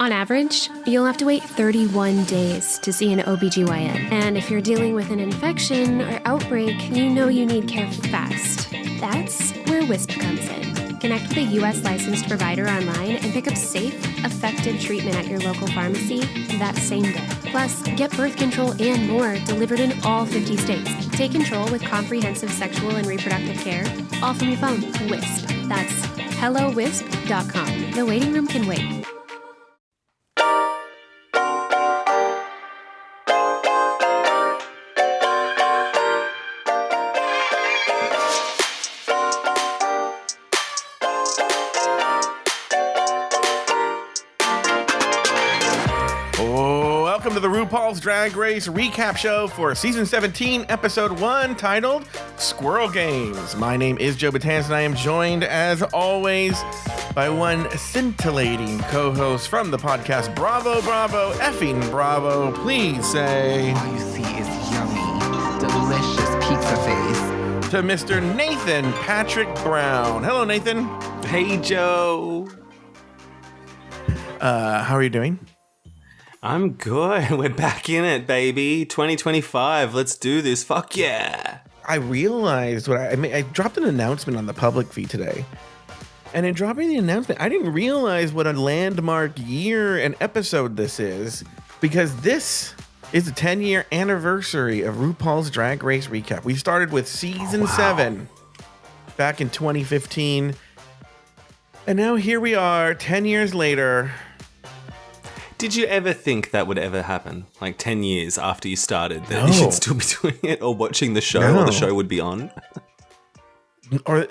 On average, you'll have to wait 31 days to see an OBGYN. And if you're dealing with an infection or outbreak, you know you need care fast. That's where Wisp comes in. Connect with a U.S. licensed provider online and pick up safe, effective treatment at your local pharmacy that same day. Plus, get birth control and more delivered in all 50 states. Take control with comprehensive sexual and reproductive care, all from your phone. Wisp. That's HelloWisp.com. The waiting room can wait. Welcome to the RuPaul's Drag Race recap show for season 17, episode 1, titled Squirrel Games. My name is Joe Batanz, and I am joined, as always, by one scintillating co-host from the podcast. Bravo, bravo, effing bravo. Please say... All you see is yummy, delicious pizza face. To Mr. Nathan Patrick Brown. Hello, Nathan. Hey, Joe. How are you doing? I'm good. We're back in it, baby. 2025. Let's do this. Fuck yeah. I realized I dropped an announcement on the public feed today. And in dropping the announcement, I didn't realize what a landmark year and episode this is, because this is the 10-year anniversary of RuPaul's Drag Race Recap. We started with season 7 back in 2015. And now here we are, 10 years later. Did you ever think that would ever happen? Like 10 years after you started, that you should still be doing it or watching the show, or the show would be on? I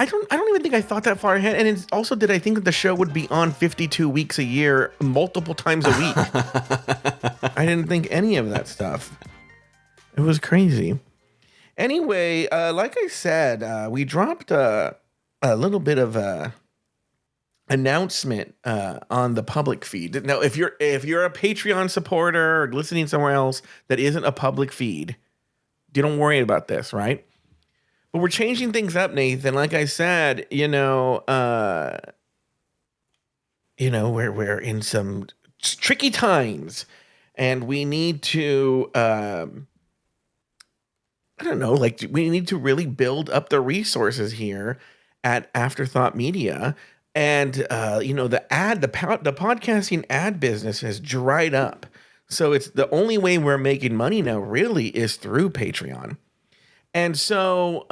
don't even think I thought that far ahead. And also, did I think that the show would be on 52 weeks a year, multiple times a week? I didn't think any of that stuff. It was crazy. Anyway, like I said, we dropped a little bit of a announcement on the public feed. Now, if you're a Patreon supporter or listening somewhere else that isn't a public feed, don't worry about this, right? But we're changing things up, Nathan. Like I said, we're in some tricky times, and we need to we need to really build up the resources here at Afterthought Media. And, the podcasting ad business has dried up. So it's the only way we're making money now really is through Patreon. And so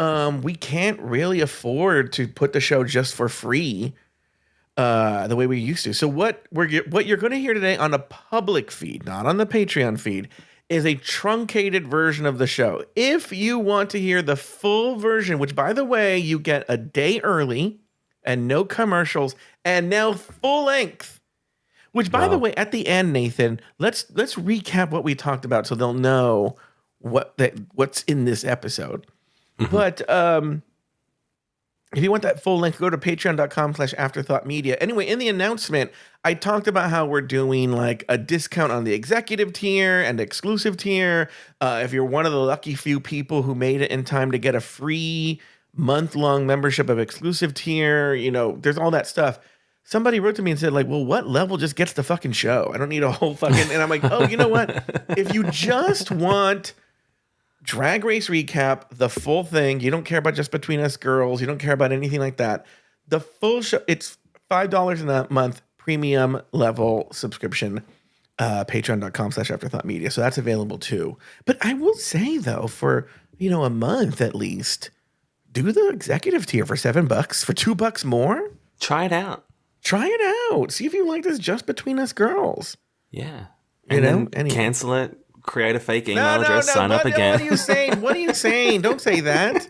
we can't really afford to put the show just for free the way we used to. So what you're going to hear today on a public feed, not on the Patreon feed, is a truncated version of the show. If you want to hear the full version, which, by the way, you get a day early, and no commercials, and now full length. Which, by the way, at the end, Nathan, let's recap what we talked about so they'll know what's in this episode. Mm-hmm. But if you want that full length, go to patreon.com/afterthoughtmedia. Anyway, in the announcement, I talked about how we're doing like a discount on the executive tier and exclusive tier. If you're one of the lucky few people who made it in time to get a free month-long membership of exclusive tier, there's all that stuff. Somebody wrote to me and said, like, well, what level just gets the fucking show? I don't need a whole fucking... And I'm like, oh, you know what? If you just want Drag Race Recap, the full thing, you don't care about Just Between Us Girls, you don't care about anything like that, the full show, it's $5 a month, premium level subscription, patreon.com/afterthoughtmedia. So that's available too. But I will say, though, for, a month at least, do the executive tier for $7, for $2 more. Try it out. See if you like this Just Between Us Girls. Yeah. Anyway. Cancel it, create a fake email address, sign up again. What are you saying? What are you saying? Don't say that.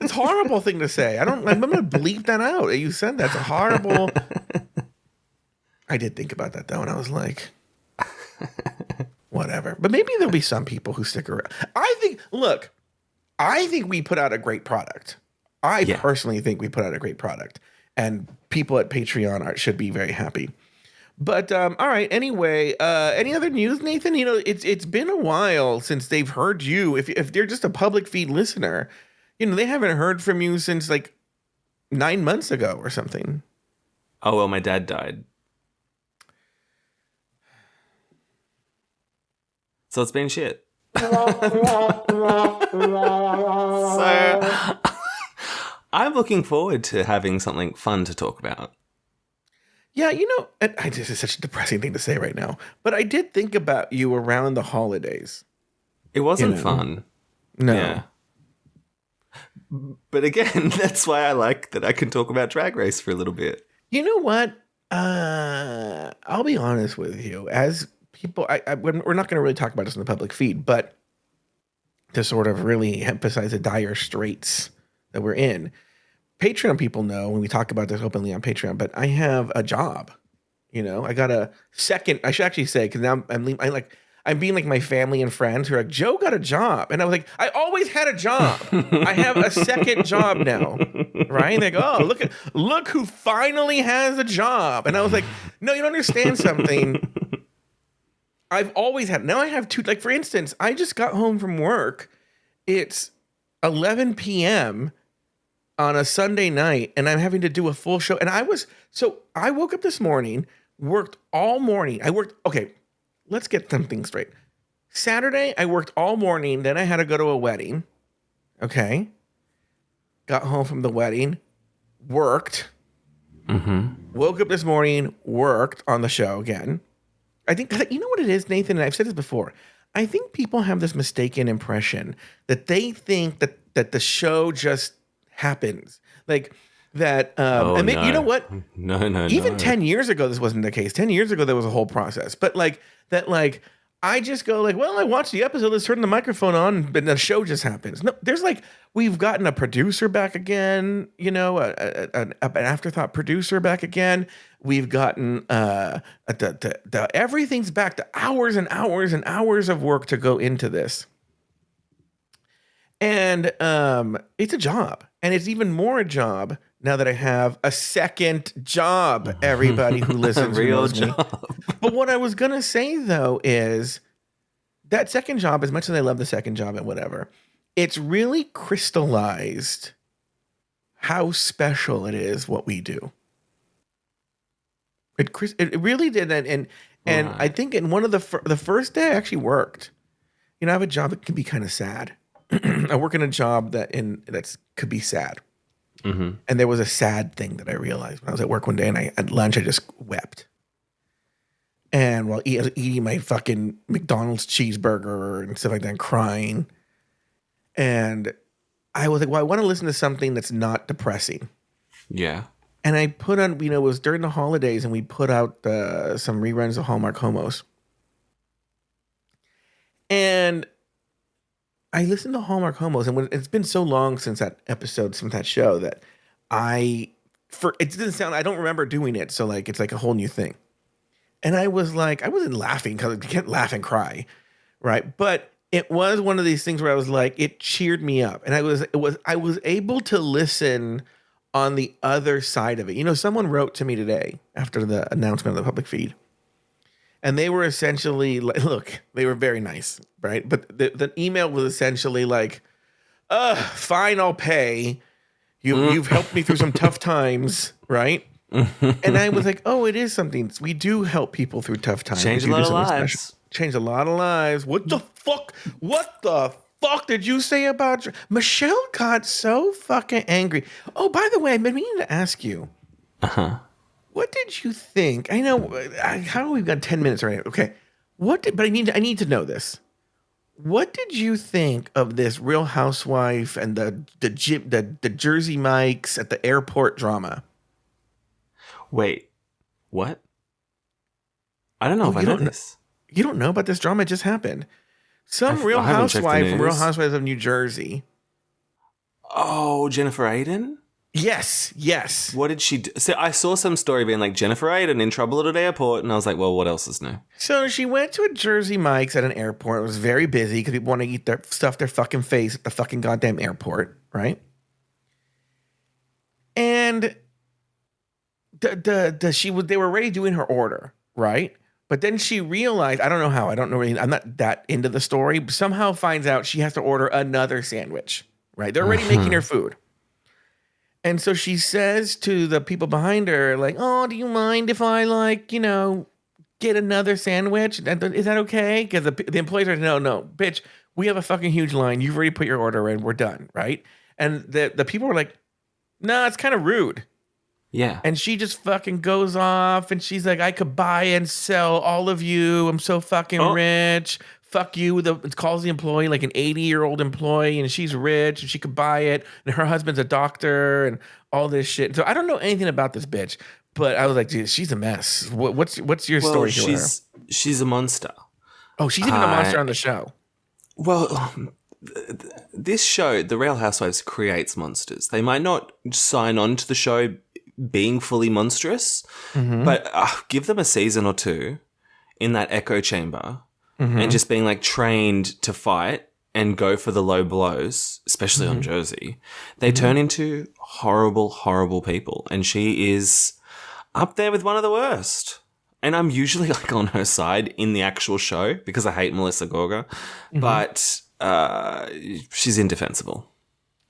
It's a horrible thing to say. I'm going to bleep that out. You said that's a horrible. I did think about that, though, and I was like, whatever. But maybe there'll be some people who stick around. I think we put out a great product. I personally think we put out a great product. And people at Patreon should be very happy. But, all right, anyway, any other news, Nathan? It's been a while since they've heard you. If they're just a public feed listener, they haven't heard from you since, 9 months ago or something. Oh, well, my dad died. So it's been shit. So I'm looking forward to having something fun to talk about. Yeah, this is such a depressing thing to say right now, but I did think about you around the holidays. It wasn't fun. No. Yeah. But again, that's why I like that I can talk about Drag Race for a little bit. You know what? I'll be honest with you. As people, we're not going to really talk about this in the public feed, but to sort of really emphasize the dire straits that we're in, Patreon people know when we talk about this openly on Patreon, but I have a job. I got a second, I should actually say, because now I'm being like my family and friends who are like, Joe got a job. And I was like, I always had a job. I have a second job now. Right? They go, oh, look who finally has a job. And I was like, no, you don't understand something. I've always had, now I have two, like for instance, I just got home from work. It's 11 p.m. on a Sunday night and I'm having to do a full show. And I woke up this morning, worked all morning. Okay, let's get something straight. Saturday, I worked all morning. Then I had to go to a wedding. Okay. Got home from the wedding, worked. Woke up this morning, worked on the show again. I think, you know what it is, Nathan, and I've said this before. I think people have this mistaken impression that they think that the show just happens. Like that, No. you know what? No. Even 10 years ago, this wasn't the case. 10 years ago, there was a whole process. But I just go well, I watched the episode, let's turn the microphone on, but the show just happens. No, there's we've gotten a producer back again, an afterthought producer back again. We've gotten everything's back to hours and hours and hours of work to go into this. And it's a job. And it's even more a job now that I have a second job, everybody who listens. Real job. But what I was going to say, though, is that second job, as much as I love the second job and whatever, it's really crystallized how special it is what we do. It really did. And I think in one of the first day I actually worked, I have a job that can be kind of sad. I work in a job that could be sad. And there was a sad thing that I realized when I was at work one day, and at lunch I just wept. And while eating my fucking McDonald's cheeseburger and stuff like that, and crying, and I was like, well, I want to listen to something that's not depressing. Yeah. And I put on, it was during the holidays, and we put out some reruns of Hallmark Homos. And I listened to Hallmark Homos, and it's been so long since that episode, since that show, that it didn't sound, I don't remember doing it. So it's like a whole new thing. And I was like, I wasn't laughing because I can't laugh and cry. Right. But it was one of these things where I was like, it cheered me up. And I was able to listen on the other side of it. Someone wrote to me today after the announcement of the public feed. And they were essentially like, look, they were very nice, right? But the email was essentially like, fine, I'll pay. You've helped me through some tough times, right? And I was like, oh, it is something. We do help people through tough times. Change a lot of lives. Change a lot of lives. What the fuck? What the fuck did you say about Michelle? Got so fucking angry. Oh, by the way, I've been meaning to ask you. What did you think? I know how we've got 10 minutes right now. Okay. But I need to know this. What did you think of this Real Housewife and the Jersey Mikes at the airport drama? Wait, what? I don't know if I know this. You don't know about this drama? It just happened. Some Real Housewife from Real Housewives of New Jersey. Oh, Jennifer Aiden? Yes. What did she do? So I saw some story being like Jennifer Aiden in trouble at an airport, and I was like, well, what else is new? So she went to a Jersey Mike's at an airport. It was very busy because people want to eat their fucking face at the fucking goddamn airport, right? And they were already doing her order, right? But then she realized, I don't know how, I don't know really, I'm not that into the story, but somehow finds out she has to order another sandwich, right? They're already making her food. And so she says to the people behind her, like, oh, do you mind if I get another sandwich? Is that okay? Because the employees are, no, bitch, we have a fucking huge line. You've already put your order in. We're done, right? And the people were like, no, it's kind of rude. Yeah. And she just fucking goes off and she's like, I could buy and sell all of you. I'm so fucking rich. Fuck you. It calls the employee like an 80-year-old employee and she's rich and she could buy it. And her husband's a doctor and all this shit. So I don't know anything about this bitch, but I was like, dude, she's a mess. What's your story here with her? She's a monster. Oh, she's even a monster on the show. Well, this show, The Real Housewives, creates monsters. They might not sign on to the show being fully monstrous, but give them a season or two in that echo chamber and just being like trained to fight and go for the low blows, especially on Jersey. They turn into horrible, horrible people. And she is up there with one of the worst. And I'm usually like on her side in the actual show because I hate Melissa Gorga, but she's indefensible.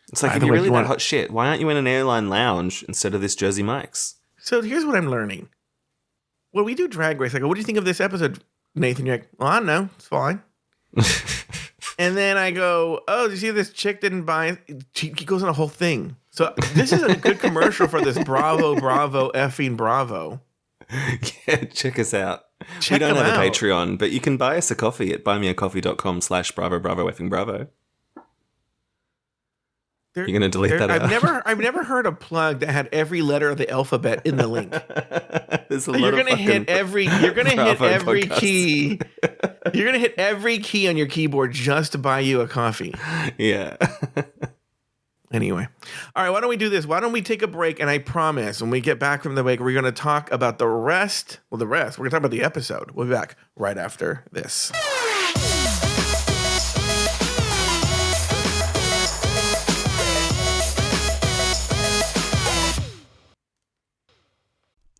It's like, if you're really that hot shit, why aren't you in an airline lounge instead of this Jersey Mike's? So here's what I'm learning. When we do Drag Race, I go, what do you think of this episode, Nathan? You're like, well, I don't know. It's fine. And then I go, oh, did you see this chick didn't buy? She goes on a whole thing. So this is a good commercial for this Bravo, effing Bravo. Yeah, check us out. We don't have a Patreon, but you can buy us a coffee at buymeacoffee.com/Bravo, effing Bravo. You're going to delete that out? I've never heard a plug that had every letter of the alphabet in the link. You're going to hit every key. You're going to hit every key on your keyboard just to buy you a coffee. Yeah. Anyway. All right, why don't we do this? Why don't we take a break? And I promise when we get back from the break, we're going to talk about the rest. Well, we're going to talk about the episode. We'll be back right after this.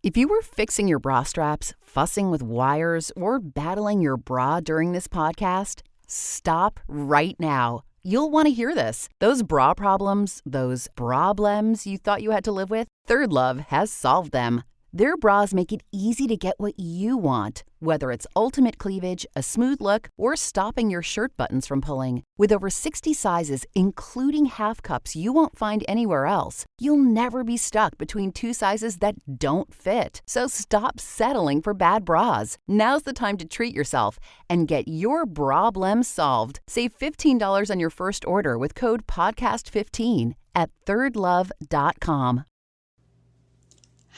If you were fixing your bra straps, fussing with wires, or battling your bra during this podcast, stop right now. You'll want to hear this. Those bra problems, those brablems you thought you had to live with, Third Love has solved them. Their bras make it easy to get what you want, whether it's ultimate cleavage, a smooth look, or stopping your shirt buttons from pulling. With over 60 sizes, including half cups you won't find anywhere else, you'll never be stuck between two sizes that don't fit. So stop settling for bad bras. Now's the time to treat yourself and get your problem solved. Save $15 on your first order with code PODCAST15 at thirdlove.com.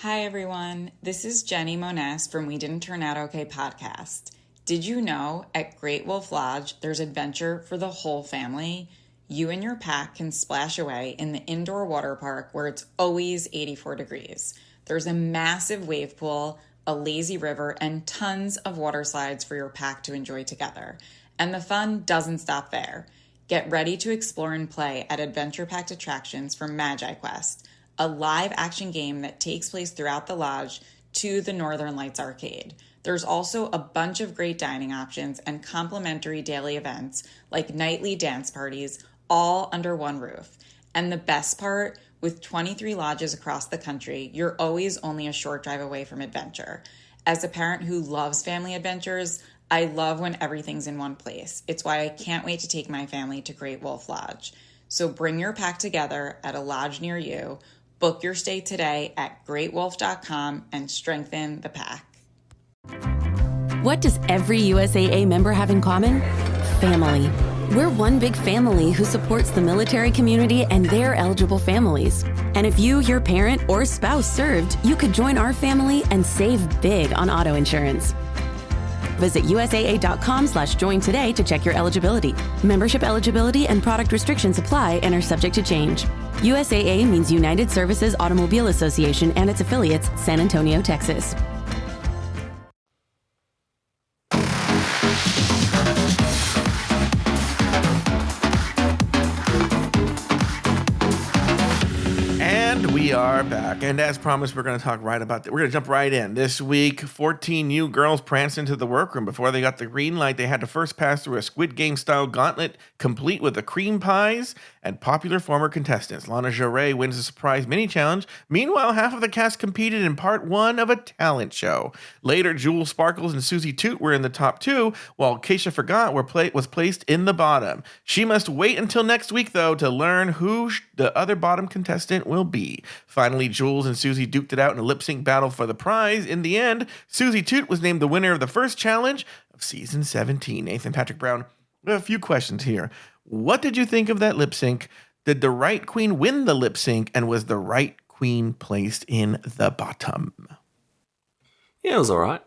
Hi, everyone. This is Jenny Moniz from We Didn't Turn Out Okay podcast. Did you know at Great Wolf Lodge, there's adventure for the whole family? You and your pack can splash away in the indoor water park where it's always 84 degrees. There's a massive wave pool, a lazy river, and tons of water slides for your pack to enjoy together. And the fun doesn't stop there. Get ready to explore and play at adventure-packed attractions from Magi Quest, a live-action game that takes place throughout the lodge to the Northern Lights Arcade. There's also a bunch of great dining options and complimentary daily events like nightly dance parties, all under one roof. And the best part, with 23 lodges across the country, you're always only a short drive away from adventure. As a parent who loves family adventures, I love when everything's in one place. It's why I can't wait to take my family to Great Wolf Lodge. So bring your pack together at a lodge near you. Book your stay today at greatwolf.com and strengthen the pack. What does every USAA member have in common? Family. We're one big family who supports the military community and their eligible families. And if you, your parent, or spouse served, you could join our family and save big on auto insurance. Visit USAA.com/join today to check your eligibility. Membership eligibility and product restrictions apply and are subject to change. USAA means United Services Automobile Association and its affiliates, San Antonio, Texas. And we are back. And as promised, we're going to talk right about that. We're going to jump right in. This week, 14 new girls pranced into the workroom. Before they got the green light, they had to first pass through a Squid Game-style gauntlet, complete with the cream pies and popular former contestants. Lana Jarre wins the surprise mini challenge. Meanwhile, half of the cast competed in part 1 of a talent show. Later, Jewel Sparkles and Susie Toot were in the top 2, while Keisha Forgot was placed in the bottom. She must wait until next week, though, to learn who the other bottom contestant will be. Finally, Jules and Susie duked it out in a lip-sync battle for the prize. In the end, Susie Toot was named the winner of the first challenge of season 17. Nathan Patrick Brown, we have a few questions here. What did you think of that lip sync? Did the right queen win the lip sync, and was the right queen placed in the bottom? Yeah, it was all right.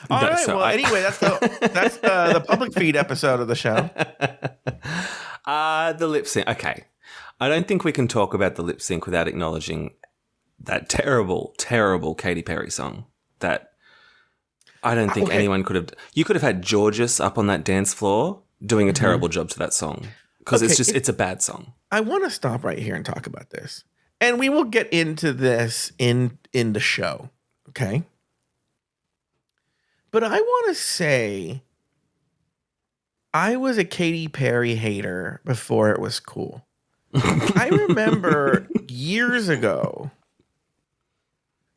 All right. Well, anyway, that's the public feed episode of the show. The lip sync. Okay. I don't think we can talk about the lip sync without acknowledging that terrible, terrible Katy Perry song that I don't think anyone could have. You could have had Georges up on that dance floor doing a terrible job to that song because it's a bad song. I want to stop right here and talk about this, and we will get into this in the show, okay? But I want to say I was a Katy Perry hater before it was cool. I remember years ago,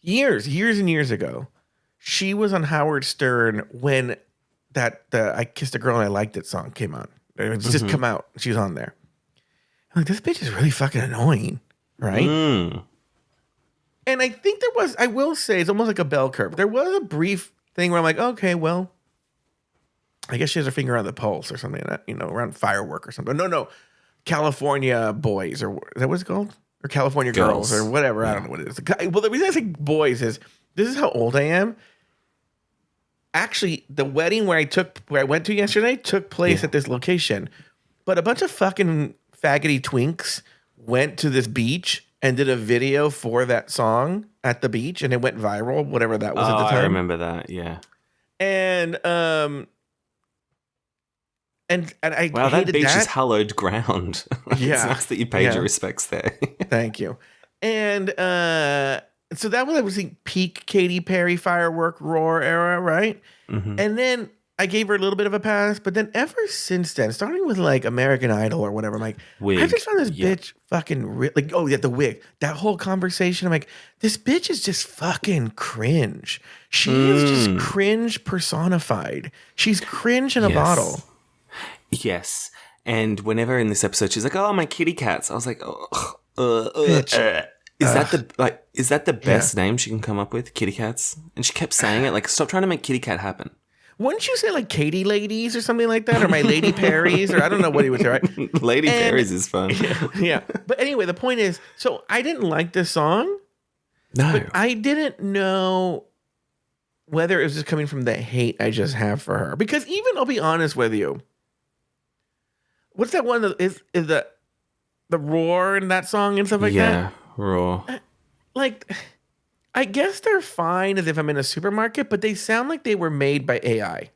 years and years ago, she was on Howard Stern when the I Kissed a Girl and I Liked It song came on. It was just come out. She was on there. I'm like, this bitch is really fucking annoying, right? And I think I will say, it's almost like a bell curve. There was a brief thing where I'm like, okay, well, I guess she has her finger on the pulse or something like that, around Firework or something. No, California Boys, or is that what it's called? Or California Girls or whatever. Yeah. I don't know what it is. Well, the reason I say boys is, this is how old I am. Actually, the wedding where I went to yesterday took place at this location. But a bunch of fucking faggoty twinks went to this beach and did a video for that song at the beach, and it went viral, whatever that was at the time. I remember that, yeah. And I wow, that beach is hallowed ground. Yeah. It's nice that you paid your respects there. Thank you. And so that was, I think, peak Katy Perry Firework Roar era, right? Mm-hmm. And then I gave her a little bit of a pass, but then ever since then, starting with like American Idol or whatever, I'm like, wig. I just found this bitch fucking the wig. That whole conversation, I'm like, this bitch is just fucking cringe. She is just cringe personified. She's cringe in a bottle. Yes. And whenever in this episode she's like, "Oh, my kitty cats," I was like, Is that the best name she can come up with? Kitty cats? And she kept saying it. Like, stop trying to make kitty cat happen. Wouldn't you say like Katie Ladies or something like that? Or my Lady Perrys? Or I don't know what he would say, right? Lady Perrys is fun. Yeah. But anyway, the point is, so I didn't like this song. No. But I didn't know whether it was just coming from the hate I just have for her. Because even, I'll be honest with you, what's that one that is the roar in that song and stuff like that? Yeah, roar. Like, I guess they're fine as if I'm in a supermarket, but they sound like they were made by AI.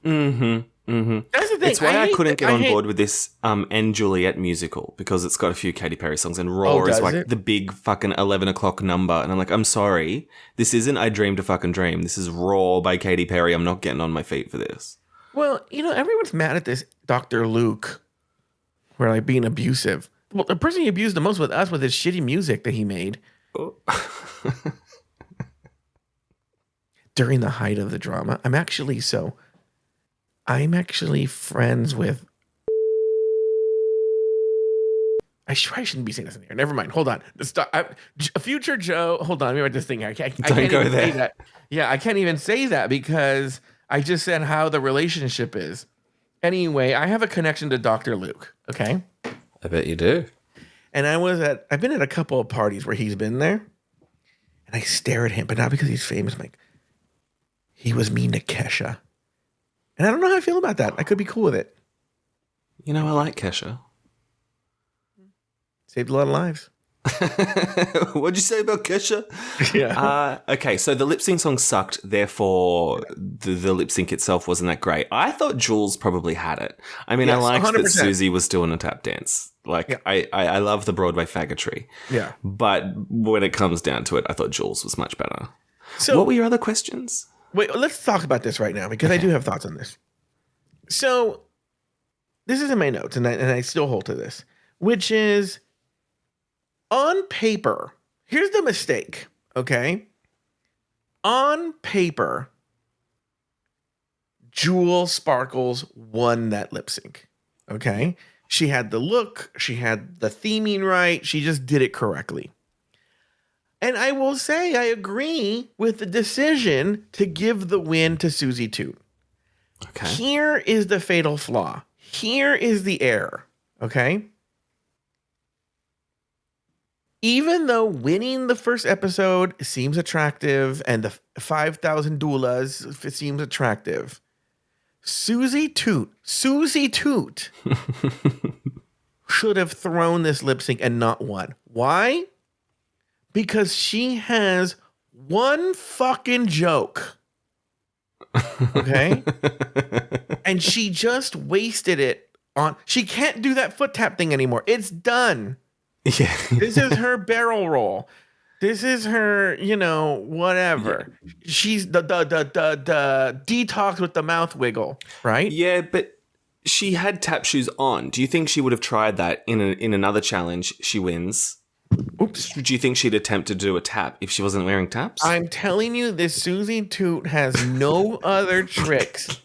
Mm-hmm. Mm-hmm. That's the thing. It's why I couldn't get on board with this and Juliet musical, because it's got a few Katy Perry songs, and Roar is like the big fucking 11 o'clock number. And I'm like, I'm sorry. This isn't I Dreamed a Fucking Dream. This is Roar by Katy Perry. I'm not getting on my feet for this. Well, everyone's mad at this Dr. Luke for like being abusive. Well, the person he abused the most with us with his shitty music that he made. Oh. During the height of the drama. I'm actually friends with. I shouldn't be saying this in here. Never mind. Hold on. Future Joe. Hold on. Let me write this thing. I can't even say that. Yeah, I can't even say that because I just said how the relationship is. Anyway, I have a connection to Dr. Luke. Okay. I bet you do. And I've been at a couple of parties where he's been there, and I stare at him, but not because he's famous. I'm like, he was mean to Kesha. And I don't know how I feel about that. I could be cool with it. I like Kesha. Saved a lot of lives. What'd you say about Kesha? Yeah. Okay, so the lip sync song sucked, therefore the lip sync itself wasn't that great. I thought Jules probably had it. I mean, yes, I liked 100%. That Susie was doing a tap dance. Like, yeah. I love the Broadway faggotry. Yeah. But when it comes down to it, I thought Jules was much better. So, what were your other questions? Wait, let's talk about this right now because I do have thoughts on this. So, this is in my notes, and I still hold to this, which is on paper. Here's the mistake, okay? On paper, Jewel Sparkles won that lip sync, okay? She had the look, she had the theming right, she just did it correctly. And I will say I agree with the decision to give the win to Susie Toot. Okay. Here is the fatal flaw. Here is the error, okay? Even though winning the first episode seems attractive and the 5,000 doulas seems attractive, Susie Toot should have thrown this lip sync and not won. Why? Because she has one fucking joke. Okay? And she just wasted it on. She can't do that foot tap thing anymore. It's done. Yeah. This is her barrel roll. This is her, whatever. Yeah. She's the detox with the mouth wiggle, right? Yeah, but she had tap shoes on. Do you think she would have tried that in another challenge? She wins. Oops. Do you think she'd attempt to do a tap if she wasn't wearing taps? I'm telling you, this Susie Toot has no other tricks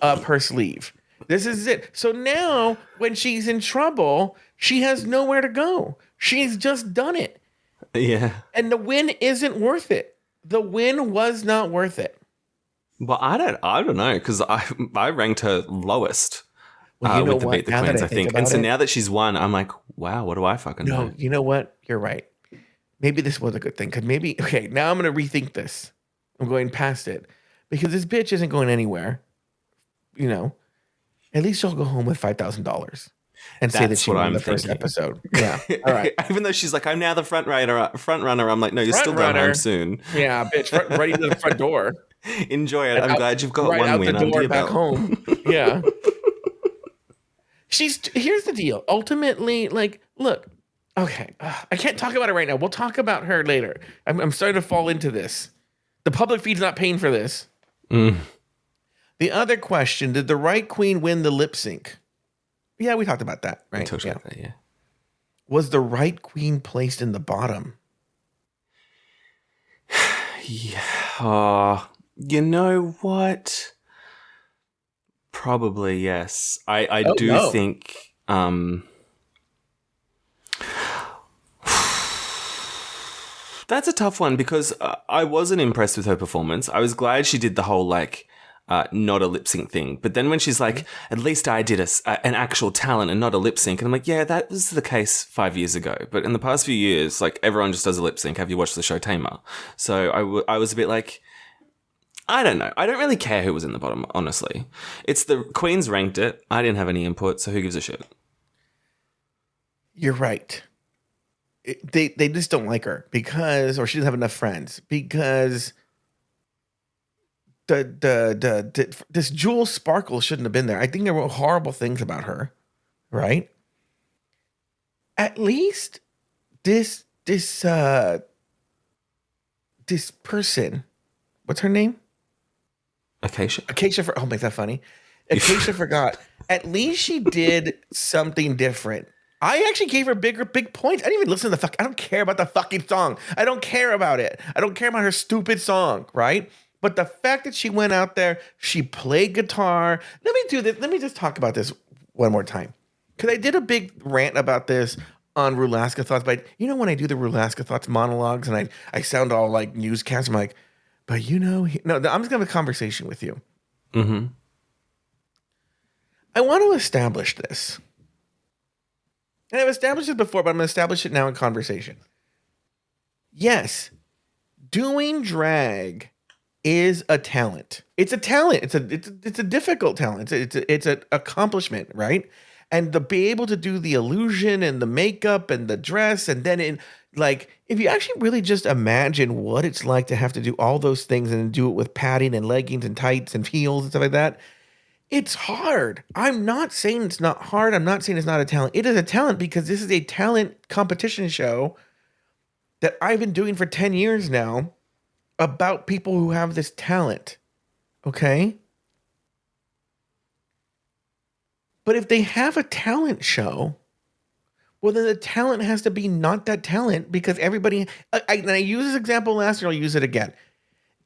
up her sleeve. This is it. So now, when she's in trouble, she has nowhere to go. She's just done it. Yeah. And the win isn't worth it. The win was not worth it. Well, I don't know, because I ranked her lowest. Well, you know with the what? Beat the Now Queens, that I think. And so now that she's won, I'm like, wow, what do I fucking know? No, you know what? You're right. Maybe this was a good thing. Because okay, now I'm going to rethink this. I'm going past it. Because this bitch isn't going anywhere. At least she'll go home with $5,000 and say that she won the first episode. Yeah. All right. Even though she's like, I'm now the front runner. I'm like, no, you're still going home soon. Yeah, bitch. Right into the front door. Enjoy it. I'm glad you've got right one out win the door under your back belt. home. Yeah. Here's the deal. Ultimately, look, okay, I can't talk about it right now. We'll talk about her later. I'm starting to fall into this. The public feed's not paying for this. Mm. The other question, did the right queen win the lip sync? Yeah, we talked about that, right? We talked about that, yeah. Was the right queen placed in the bottom? Yeah. You know what? Probably, yes. I do think that's a tough one, because I wasn't impressed with her performance. I was glad she did the whole not a lip sync thing. But then when she's like, at least I did an actual talent and not a lip sync. And I'm like, yeah, that was the case 5 years ago. But in the past few years, everyone just does a lip sync. Have you watched the show Tamer? So I was a bit like, I don't know. I don't really care who was in the bottom, honestly. It's the Queens ranked it. I didn't have any input, so who gives a shit? You're right. They just don't like her or she doesn't have enough friends, because this Jewel Sparkle shouldn't have been there. I think there were horrible things about her, right? At least this person, what's her name? Acacia. Oh, make that funny. Acacia forgot. At least she did something different. I actually gave her big points. I didn't even listen to I don't care about the fucking song. I don't care about it. I don't care about her stupid song, right? But the fact that she went out there, she played guitar. Let me do this. Let me just talk about this one more time. Because I did a big rant about this on Rulaska Thoughts. But when I do the Rulaska Thoughts monologues and I sound all like newscast, I'm like, but no, I'm just going to have a conversation with you. Mm-hmm. I want to establish this. And I've established it before, but I'm going to establish it now in conversation. Yes, doing drag is a talent. It's a talent. It's a difficult talent. It's an accomplishment, right? And to be able to do the illusion and the makeup and the dress, and then if you actually really just imagine what it's like to have to do all those things and do it with padding and leggings and tights and heels and stuff like that, it's hard. I'm not saying it's not hard. I'm not saying it's not a talent. It is a talent, because this is a talent competition show that I've been doing for 10 years now about people who have this talent. Okay? But if they have a talent show, well, then the talent has to be not that talent because everybody. I used this example last year. I'll use it again.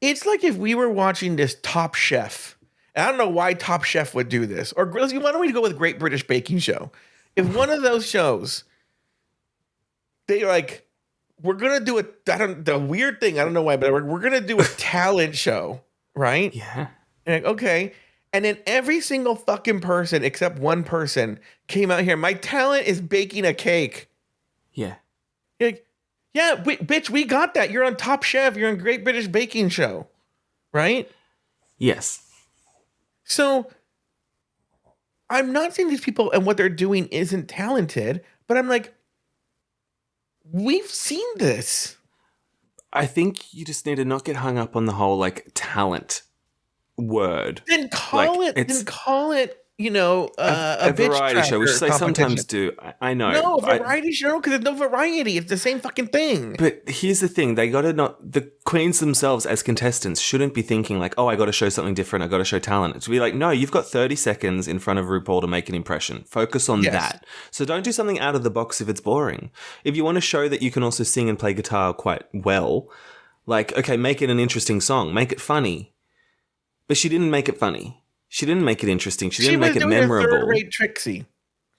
It's like if we were watching this Top Chef. And I don't know why Top Chef would do this. Or why don't we go with Great British Baking Show? If one of those shows, they like, we're gonna do the weird thing. I don't know why, but we're gonna do a talent show, right? Yeah. And like, okay. And then every single fucking person except one person came out here. My talent is baking a cake. Yeah. You're like, yeah, bitch, we got that. You're on Top Chef. You're on Great British Baking Show, right? Yes. So I'm not saying these people and what they're doing isn't talented, but I'm like, we've seen this. I think you just need to not get hung up on the whole like talent word. Then call it, you know, a bitch variety show, which they sometimes do. I know. No, a variety show because there's no variety. It's the same fucking thing. But here's the thing: the queens themselves as contestants shouldn't be thinking like, "Oh, I got to show something different. I got to show talent." It's to be like, "No, you've got 30 seconds in front of RuPaul to make an impression. Focus on that. So don't do something out of the box if it's boring. If you want to show that you can also sing and play guitar quite well, like, okay, make it an interesting song, make it funny." But she didn't make it funny. She didn't make it interesting. She didn't make it memorable. A third-rate Trixie,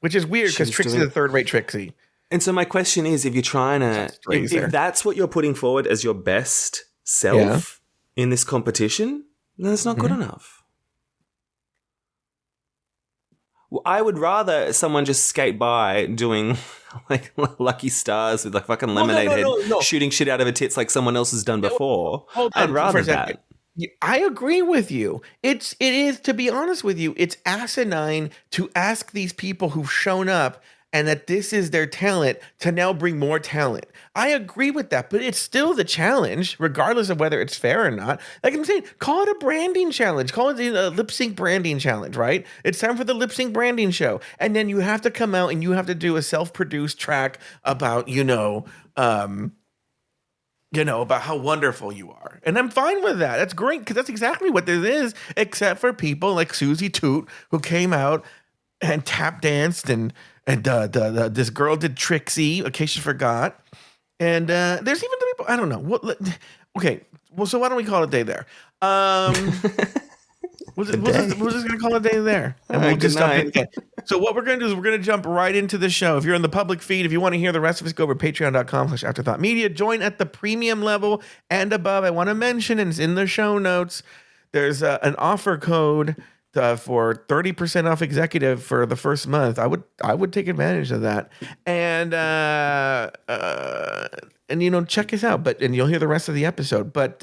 which is weird because Trixie's a third-rate Trixie. And so my question is, if you're trying to, if that's what you're putting forward as your best self in this competition, then it's not good enough. Well, I would rather someone just skate by doing like Lucky Stars with like fucking lemonade head shooting shit out of her tits like someone else has done before. I'd rather that. I agree with you. It is, to be honest with you, it's asinine to ask these people who've shown up and that this is their talent to now bring more talent. I agree with that, but it's still the challenge, regardless of whether it's fair or not. Like I'm saying, call it a branding challenge. Call it a lip sync branding challenge, right? It's time for the lip sync branding show. And then you have to come out and you have to do a self-produced track about, about how wonderful you are. And I'm fine with that. That's great because that's exactly what this is, except for people like Susie Toot who came out and tap danced and this girl did Trixie, in case you forgot. And there's even the people, I don't know. Okay, well, so why don't we call it a day there? We're just going to call it a day there. And we'll just jump in again. So what we're going to do is we're going to jump right into the show. If you're in the public feed, if you want to hear the rest of us, go over to patreon.com/afterthoughtmedia. Join at the premium level and above. I want to mention, and it's in the show notes, there's an offer code for 30% off executive for the first month. I would take advantage of that. And check us out. And you'll hear the rest of the episode. But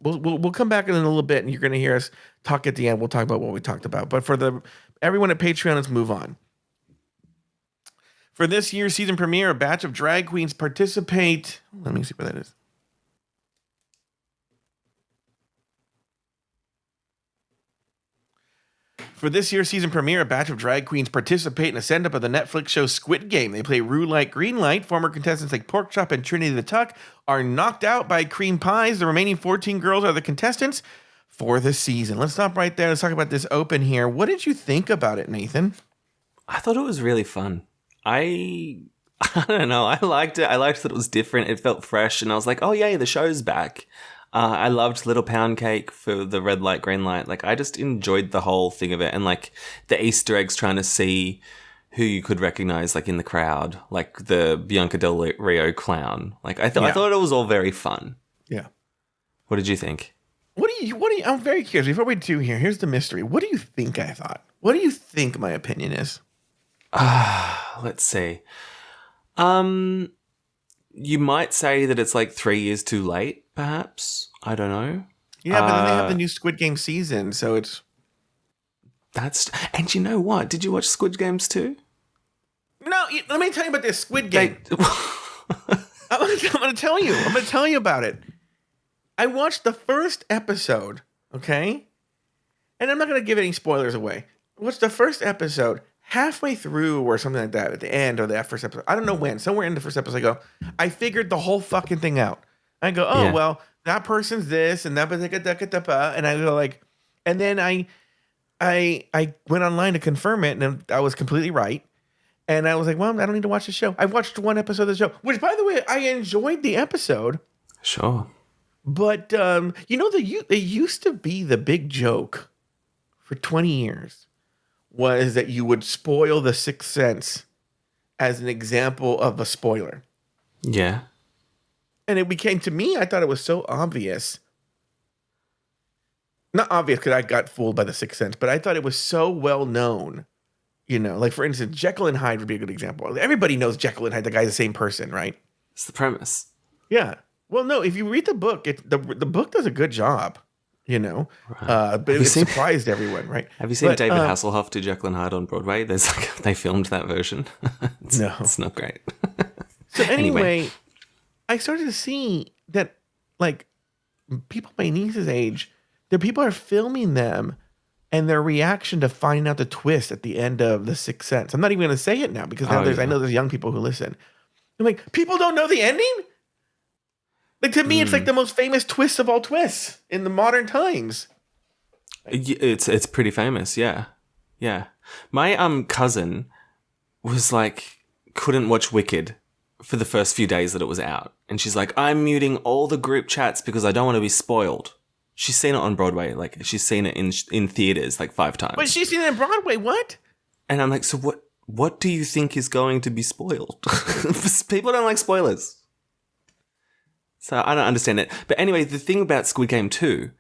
we'll come back in a little bit, and you're going to hear us talk at the end. We'll talk about what we talked about. But for everyone at Patreon, let's move on. For this year's season premiere, a batch of drag queens participate. Let me see where that is. For this year's season premiere, a batch of drag queens participate in a send-up of the Netflix show Squid Game. They play Rue Light, Green Light. Former contestants like Porkchop and Trinity the Tuck are knocked out by Cream Pies. The remaining 14 girls are the contestants for the season. Let's stop right there. Let's talk about this open here. What did you think about it, Nathan? I thought it was really fun. I don't know. I liked it. I liked that it was different. It felt fresh. And I was like, oh, yay, the show's back. I loved Little Pound Cake for the red light, green light. Like, I just enjoyed the whole thing of it. And, like, the Easter eggs trying to see who you could recognize, like, in the crowd. Like, the Bianca Del Rio clown. Like, I thought it was all very fun. Yeah. What did you think? What do you, I'm very curious. Before we do here, here's the mystery. What do you think I thought? What do you think my opinion is? Let's see. You might say that it's like 3 years too late, perhaps. I don't know. Yeah, but then they have the new Squid Game season, so it's... And you know what? Did you watch Squid Games too? No, let me tell you about this Squid Game. I'm going to tell you. I'm going to tell you about it. I watched the first episode, okay? And I'm not going to give any spoilers away. I watched the first episode halfway through or something like that, at the end of that first episode. I don't know when. Somewhere in the first episode, I figured the whole fucking thing out. I go, well, that person's this and that, and I go like, and then I I went online to confirm it, and I was completely right. And I was like, well, I don't need to watch the show. I watched one episode of the show, which, by the way, I enjoyed the episode. Sure. But, they used to be the big joke for 20 years was that you would spoil The Sixth Sense as an example of a spoiler. Yeah. And it became, to me, I thought it was so obvious. Not obvious because I got fooled by The Sixth Sense, but I thought it was so well known. Like, for instance, Jekyll and Hyde would be a good example. Everybody knows Jekyll and Hyde. The guy's the same person, right? It's the premise. Yeah. Well, no, if you read the book, the book does a good job, Right. But it surprised everyone, right? Have you seen David Hasselhoff do Jekyll and Hyde on Broadway? They filmed that version. It's not great. So anyway, I started to see that, like, people my niece's age, people are filming them and their reaction to finding out the twist at the end of The Sixth Sense. I'm not even going to say it now because now I know there's young people who listen. I'm like, people don't know the ending? Like, to me, it's like the most famous twist of all twists in the modern times. It's pretty famous, yeah. Yeah. My cousin was like, couldn't watch Wicked for the first few days that it was out. And she's like, I'm muting all the group chats because I don't want to be spoiled. She's seen it on Broadway. Like, she's seen it in theaters like 5 times. But she's seen it on Broadway, what? And I'm like, so what do you think is going to be spoiled? People don't like spoilers. So I don't understand it. But anyway, the thing about Squid Game 2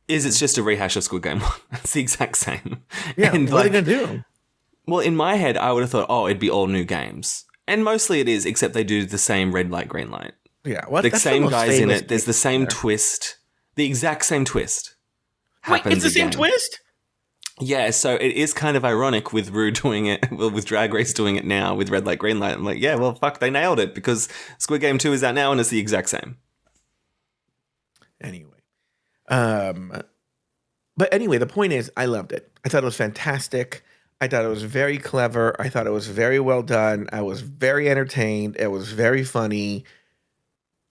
is it's just a rehash of Squid Game 1. It's the exact same. Yeah, and what are they going to do? Well, in my head, I would have thought, it'd be all new games. And mostly it is, except they do the same red light, green light. Yeah, well, the same guys in it. There's the same twist. The exact same twist. Wait, it's the same twist? Yeah, so it is kind of ironic with Rue doing it, well, with Drag Race doing it now with red light, green light. I'm like, yeah, well, fuck, they nailed it because Squid Game 2 is out now and it's the exact same. Anyway. But anyway, the point is, I loved it. I thought it was fantastic. I thought it was very clever. I thought it was very well done. I was very entertained. It was very funny.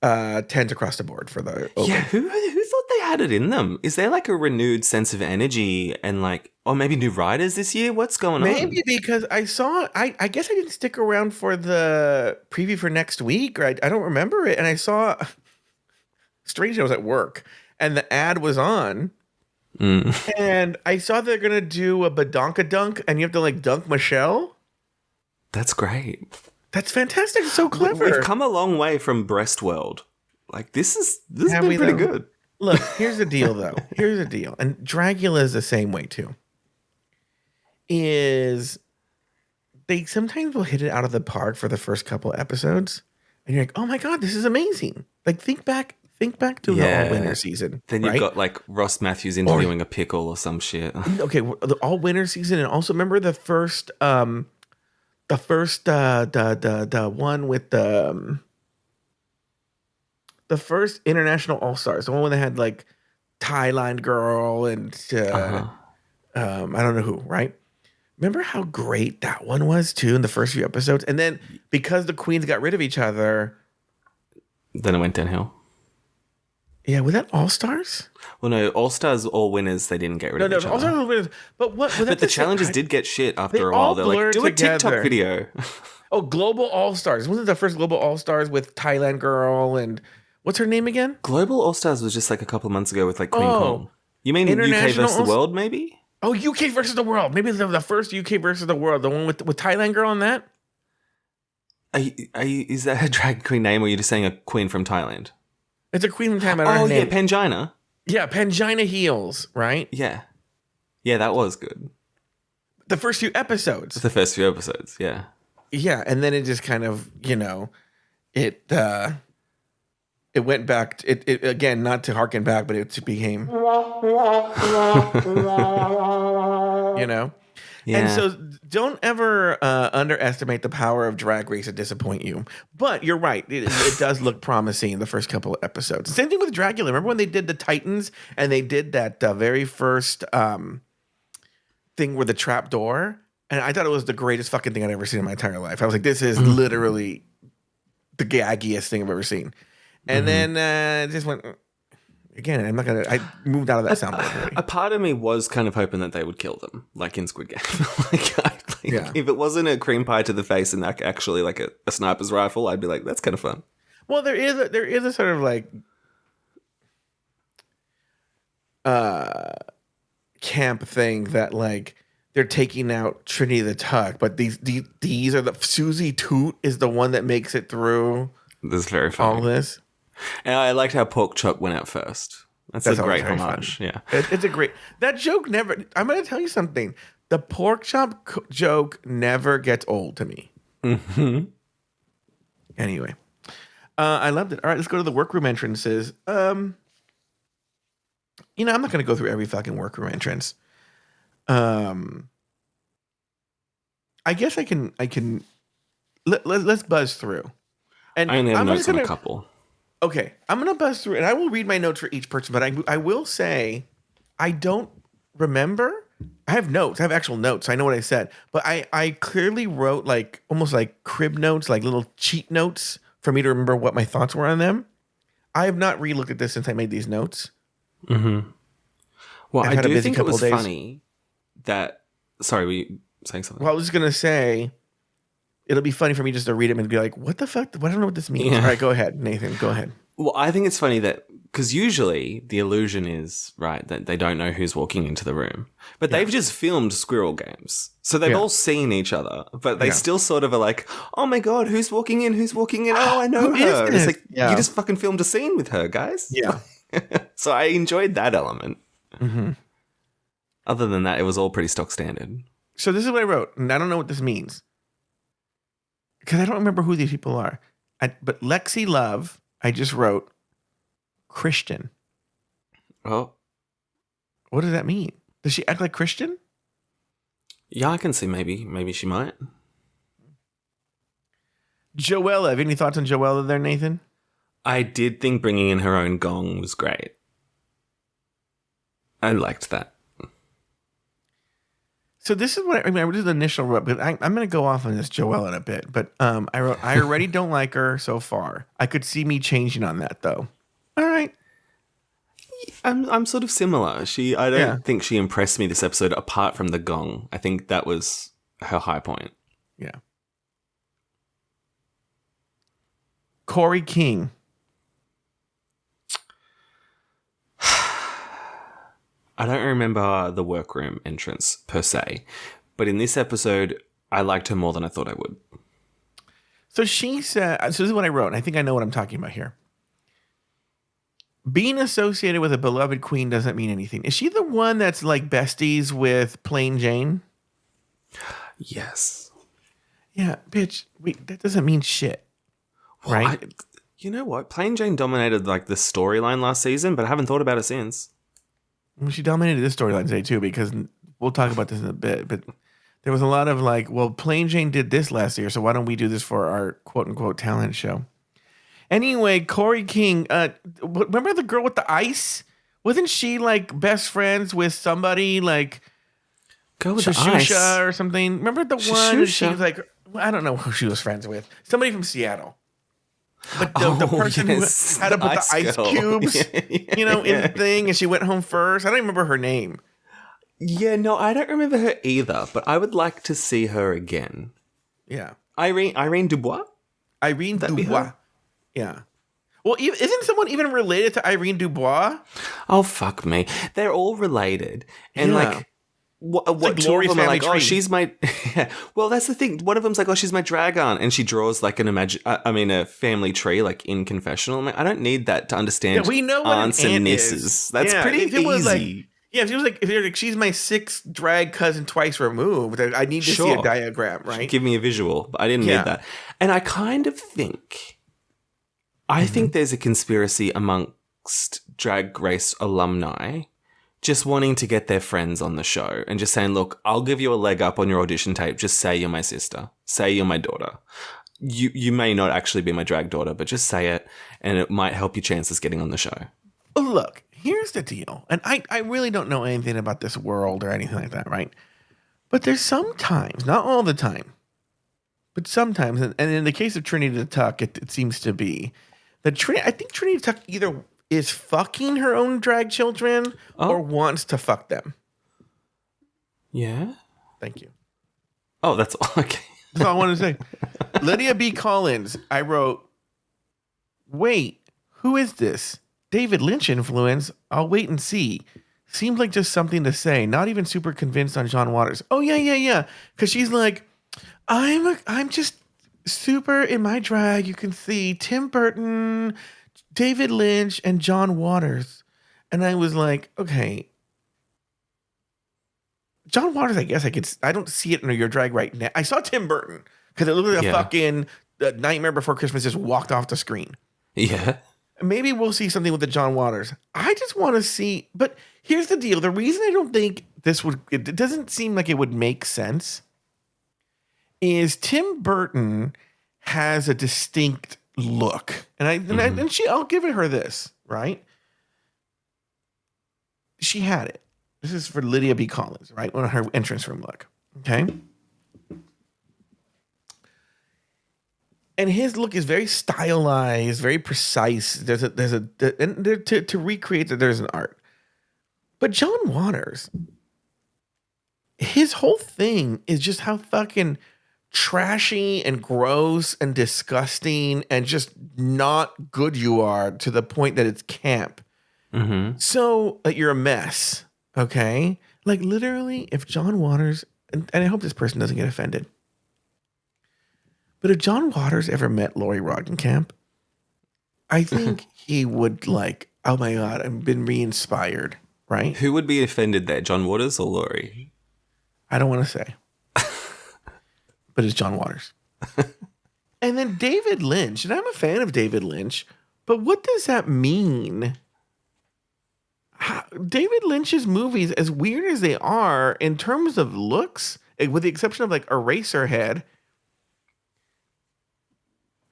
10s across the board for the open. Yeah, who thought they had it in them? Is there like a renewed sense of energy and like, or maybe new writers this year? What's going on? Maybe because I guess I didn't stick around for the preview for next week, or I don't remember it. And I saw, strangely, I was at work and the ad was on. And I saw they're going to do a badonka dunk and you have to like dunk Michelle. That's great. That's fantastic. It's so clever. We've come a long way from Breast World. Like this has been pretty good. Look, here's the deal though. Here's the deal. And Dragula is the same way too. Is they sometimes will hit it out of the park for the first couple episodes. And you're like, oh my God, this is amazing. Like think back to the All-Winner season. Then you've got like Ross Matthews interviewing a pickle or some shit. Okay, the All-Winner season, and also remember the first one with the first International All-Stars, the one where they had like Thailand girl and I don't know who, right? Remember how great that one was too in the first few episodes, and then because the queens got rid of each other, then it went downhill. Yeah, was that All Stars? Well, no, All Stars, All Winners, they didn't get rid of each other. All Stars, All Winners. But what? But the challenges did get shit after a while. They're like, do a TikTok video. Oh, Global All Stars. Wasn't it the first Global All Stars with Thailand girl and what's her name again? Global All Stars was just like a couple of months ago with like Queen Kong. You mean UK versus the world, maybe? Oh, UK versus the world. Maybe the first UK versus the world. The one with Thailand girl on that. Is that a drag queen name, or are you just saying a queen from Thailand? It's a queen from Thailand. Oh, yeah, Pangina. Yeah, Pangina Heels, right? Yeah. Yeah, that was good. The first few episodes. The first few episodes, yeah. Yeah, and then it just kind of, it went back. It again, not to harken back, but it became, Yeah. And so don't ever underestimate the power of Drag Race to disappoint you. But you're right. It does look promising in the first couple of episodes. Same thing with Dragula. Remember when they did the Titans and they did that very first thing with the trap door? And I thought it was the greatest fucking thing I'd ever seen in my entire life. I was like, this is literally the gaggiest thing I've ever seen. And then it just went, again, I moved out of that soundboard already. A part of me was kind of hoping that they would kill them, like in Squid Game. Yeah. If it wasn't a cream pie to the face and actually like a sniper's rifle, I'd be like, that's kind of fun. Well, there is a sort of like camp thing that like they're taking out Trinity the Tuck, but these are the Susie Toot is the one that makes it through. This is very funny. All this. And I liked how Pork Chop went out first. That's a great homage. Funny. Yeah. It's a great... That joke never... I'm going to tell you something. The pork chop joke never gets old to me. Mm-hmm. Anyway. I loved it. All right, let's go to the workroom entrances. I'm not going to go through every fucking workroom entrance. I guess I can... Let's buzz through. And I only have I'm notes on gonna, a couple. Okay, I'm going to buzz through, and I will read my notes for each person, but I will say I don't remember. I have notes. I have actual notes. So I know what I said. But I clearly wrote like almost like crib notes, like little cheat notes for me to remember what my thoughts were on them. I have not re-looked at this since I made these notes. Mm-hmm. Well, I do think it was funny that... Sorry, were you saying something? Well, I was just going to say... It'll be funny for me just to read them and be like, what the fuck? I don't know what this means. Yeah. All right, go ahead, Nathan. Go ahead. Well, I think it's funny that, because usually the illusion is, right, that they don't know who's walking into the room. But they've just filmed Squirrel games. So they've all seen each other. But they still sort of are like, oh my God, who's walking in? Who's walking in? Oh, I know her. It's like, you just fucking filmed a scene with her, guys. Yeah. So I enjoyed that element. Mm-hmm. Other than that, it was all pretty stock standard. So this is what I wrote, and I don't know what this means. Because I don't remember who these people are. But Lexi Love, I just wrote Christian. Oh. What does that mean? Does she act like Christian? Yeah, I can see maybe she might. Joella, have any thoughts on Joella there, Nathan? I did think bringing in her own gong was great. I liked that. So this is what I mean. I did the initial rub, but I'm going to go off on this Joelle in a bit. But I wrote, I already don't like her so far. I could see me changing on that though. All right. I'm sort of similar. I don't think she impressed me this episode apart from the gong. I think that was her high point. Yeah. Corey King. I don't remember the workroom entrance per se, but in this episode, I liked her more than I thought I would. So she said, so this is what I wrote, and I think I know what I'm talking about here. Being associated with a beloved queen doesn't mean anything. Is she the one that's like besties with Plain Jane? Yes. Yeah, bitch, that doesn't mean shit. Well, right? You know what? Plain Jane dominated like the storyline last season, but I haven't thought about it since. Well, she dominated this storyline today too, because we'll talk about this in a bit, but there was a lot of like, well, Plain Jane did this last year, so why don't we do this for our quote unquote talent show? Anyway, Corey King, remember the girl with the ice? Wasn't she like best friends with somebody like Girl with the ice Shashusha or something? Remember the one she was like, I don't know who she was friends with. Somebody from Seattle. But the person who had to put the ice cubes, in the thing, and she went home first. I don't remember her name. Yeah, no, I don't remember her either, but I would like to see her again. Yeah. Irene Dubois? Irene Dubois. Yeah. Well, isn't someone even related to Irene Dubois? Oh, fuck me. They're all related. And like, what two of them are like, oh, she's my... Well, that's the thing. One of them's like, oh, she's my drag aunt. And she draws like a family tree, like in confessional. I'm like, I don't need that to understand we know what aunts and nieces. That's pretty easy. If you're like, she's my sixth drag cousin twice removed, I need to see a diagram, right? Give me a visual. But I didn't need that. And I kind of think... I think there's a conspiracy amongst Drag Race alumni just wanting to get their friends on the show and just saying, look, I'll give you a leg up on your audition tape. Just say you're my sister. Say you're my daughter. You may not actually be my drag daughter, but just say it, and it might help your chances getting on the show. Look, here's the deal. And I really don't know anything about this world or anything like that, right? But there's sometimes, not all the time, but sometimes, and in the case of Trinity the Tuck, it seems to be, that I think Trinity the Tuck either is fucking her own drag children or wants to fuck them. Yeah. Thank you. Oh, that's okay. That's all I wanted to say. Lydia B. Collins, I wrote, wait, who is this? David Lynch influence? I'll wait and see. Seems like just something to say. Not even super convinced on John Waters. Oh, yeah. Because she's like, I'm just super in my drag. You can see Tim Burton, David Lynch, and John Waters. And I was like, okay. John Waters, I guess I don't see it in your drag right now. I saw Tim Burton because it looked like a fucking Nightmare Before Christmas just walked off the screen. Yeah. Maybe we'll see something with the John Waters. I just want to see, but here's the deal. The reason I don't think it doesn't seem like it would make sense is Tim Burton has a distinct look. And I'll give it her this, right? She had it. This is for Lydia B. Collins, right? On her entrance room look. Okay. And his look is very stylized, very precise. To recreate that, there's an art. But John Waters, his whole thing is just how fucking trashy and gross and disgusting and just not good you are, to the point that it's camp. Mm-hmm. So you're a mess. Okay. Like literally, if John Waters, and I hope this person doesn't get offended, but if John Waters ever met Lori Roggenkamp, I think he would like, oh my God, I've been re-inspired, right? Who would be offended there, John Waters or Lori? I don't want to say. But it's John Waters. And then David Lynch, and I'm a fan of David Lynch, but what does that mean? David Lynch's movies, as weird as they are in terms of looks, with the exception of like Eraserhead,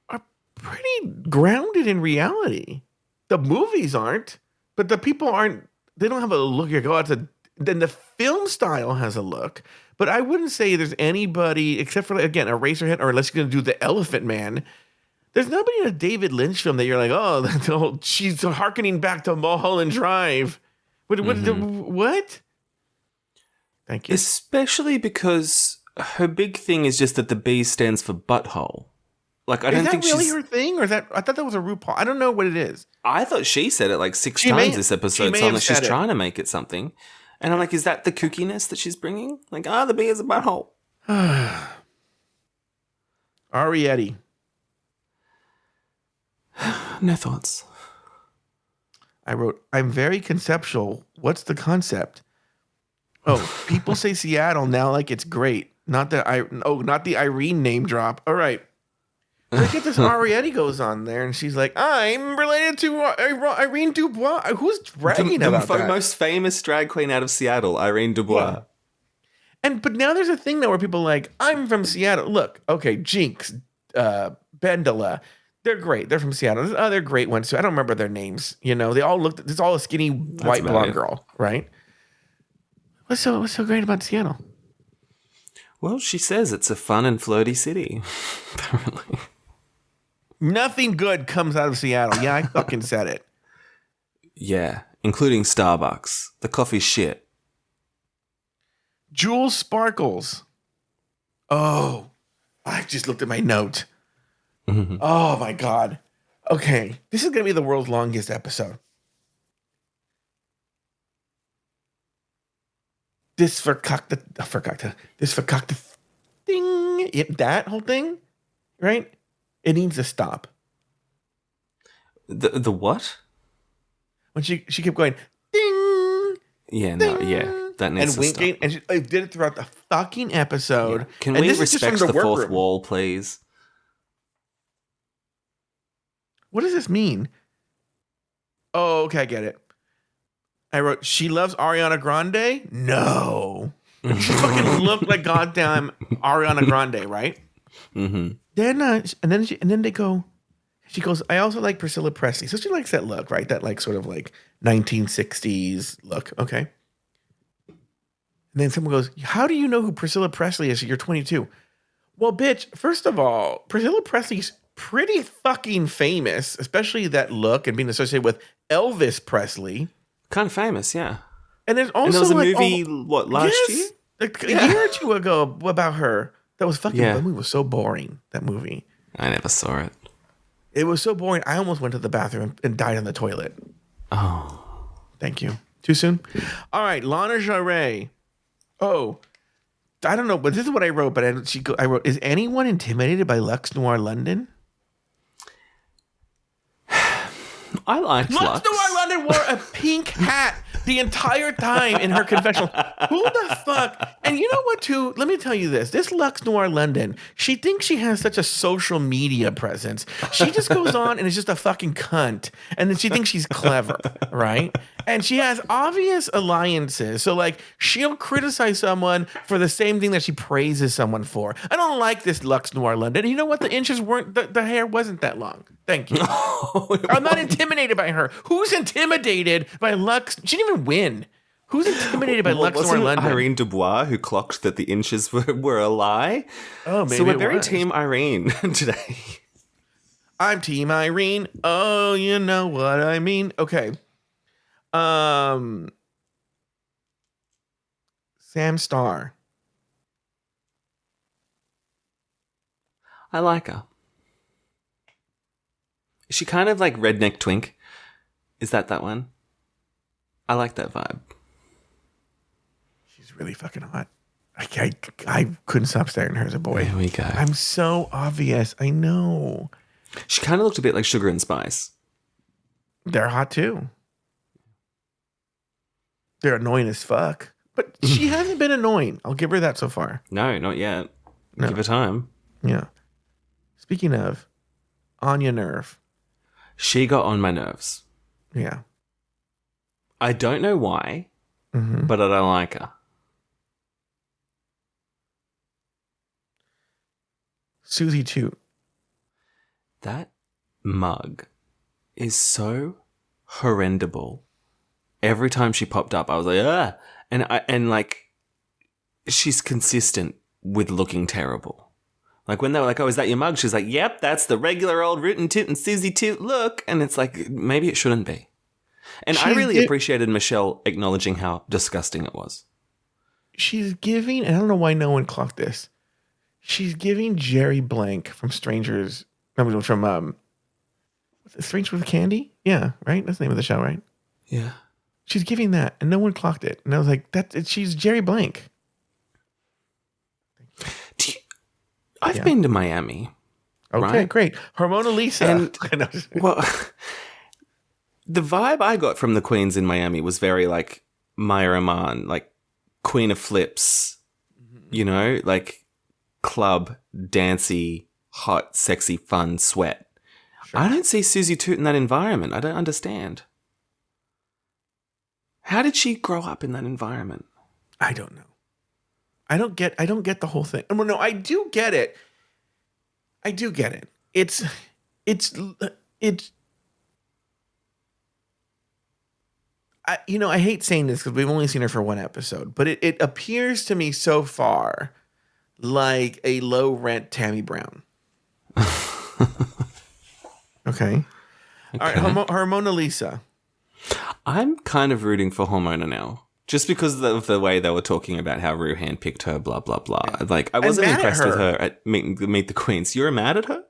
are pretty grounded in reality. The movies aren't, but the people aren't. They don't have a look. You go, then the film style has a look, but I wouldn't say there's anybody except for again Eraserhead, or unless you're going to do the Elephant Man. There's nobody in a David Lynch film that you're like, oh, she's hearkening back to Mulholland Drive. What? Thank you. Especially because her big thing is just that the B stands for butthole. Like, I don't think she's... Is that really her thing? Or is that... I thought that was a RuPaul. I don't know what it is. I thought she said it like six times this episode, so I'm like, she's trying to make it something. And I'm like, is that the kookiness that she's bringing? Like, the B is a butthole. Arietti. No thoughts. I wrote, I'm very conceptual. What's the concept? Oh, people say Seattle now like it's great. Not the Irene name drop. All right. Look at this. Arietti goes on there and she's like, I'm related to Irene Dubois. Who's bragging about that? The most famous drag queen out of Seattle, Irene Dubois. Yeah. But now there's a thing now where people are like, I'm from Seattle. Look, okay, Jinx, Bendela. They're great. They're from Seattle. There's other great ones too. I don't remember their names. You know, they all looked. It's all a skinny white blonde girl, right? What's so great about Seattle? Well, she says it's a fun and flirty city. Apparently, nothing good comes out of Seattle. Yeah, I fucking said it. Yeah, including Starbucks. The coffee's shit. Jules Sparkles. Oh, I just looked at my note. Mm-hmm. Oh my God. Okay. This is going to be the world's longest episode. This verkackte thing, that whole thing, right? It needs to stop. The what? When she kept going, ding. Yeah, ding, no, yeah. That needs to winking, stop. and she did it throughout the fucking episode. Yeah. Can we respect the fourth wall, please? What does this mean? Oh, okay, I get it. I wrote, she loves Ariana Grande? No. She fucking looked like goddamn Ariana Grande, right? Mm-hmm. Then they go, she goes, I also like Priscilla Presley. So she likes that look, right? That like sort of like 1960s look. Okay. And then someone goes, how do you know who Priscilla Presley is? You're 22. Well, bitch, first of all, Priscilla Presley's pretty fucking famous, especially that look and being associated with Elvis Presley. Kind of famous, yeah. And there's also And there was a like, movie, last year? Like a year or two ago about her. That was fucking, that movie was so boring, that movie. I never saw it. It was so boring, I almost went to the bathroom and died on the toilet. Oh. Thank you. Too soon? All right, Lana Del Rey. Oh, I don't know, but this is what I wrote. But I wrote, is anyone intimidated by Lux Noir London? I liked Lux. Lux Noir London wore a pink hat the entire time in her confessional. Who the fuck? And you know what, too? Let me tell you this. This Lux Noir London, she thinks she has such a social media presence. She just goes on and is just a fucking cunt. And then she thinks she's clever, right? And she has obvious alliances. So, like, she'll criticize someone for the same thing that she praises someone for. I don't like this Lux Noir London. And you know what? The inches weren't, the hair wasn't that long. Thank you. I'm not intimidated by her. Who's intimidated by Lux? She didn't even win. Who's intimidated by Lux Noir Wasn't it London? Irene Dubois who clocked that the inches were a lie? Oh, maybe so we're it very was. Team Irene today. I'm Team Irene. Oh, you know what I mean. Okay. Sam Starr. I like her. Is she kind of like redneck twink? Is that one? I like that vibe. She's really fucking hot. I couldn't stop staring at her as a boy. There we go. I'm so obvious. I know. She kind of looked a bit like Sugar and Spice. They're hot too. They're annoying as fuck. But she hasn't been annoying. I'll give her that so far. No, not yet. No. Give her time. Yeah. Speaking of, Anya Nerve. She got on my nerves. Yeah. I don't know why, Mm-hmm. but I don't like her. Susie Toot. That mug is so horrendable. Every time she popped up, I was like, ah. And like, she's consistent with looking terrible. Like when they were like, oh, is that your mug? She's like, yep, that's the regular old rootin' tootin' Susie Toot look. And it's like, maybe it shouldn't be. And I really appreciated Michelle acknowledging how disgusting it was. She's giving, and I don't know why no one clocked this. She's giving Jerry Blank from Strangers, from Strangers with Candy? Yeah, right? That's the name of the show, right? Yeah. She's giving that, and no one clocked it. And I was like, she's Jerry Blank. I've been to Miami. Okay, right? great. Hormona Lisa. And, well, the vibe I got from the queens in Miami was very like Maya Iman, like Queen of Flips, you know, like club, dancey, hot, sexy, fun, sweat. Sure. I don't see Susie Toot in that environment. I don't understand. How did she grow up in that environment? I don't know. I don't get the whole thing. Well, no, I do get it. I do get it. It's I hate saying this because we've only seen her for one episode, but it appears to me so far like a low rent Tammy Brown. Okay. All right, Hormona Lisa. I'm kind of rooting for Hormona now. Just because of the way they were talking about how Rue handpicked her, blah, blah, blah. Yeah. Like, I wasn't impressed with her at Meet the Queens. You're mad at her?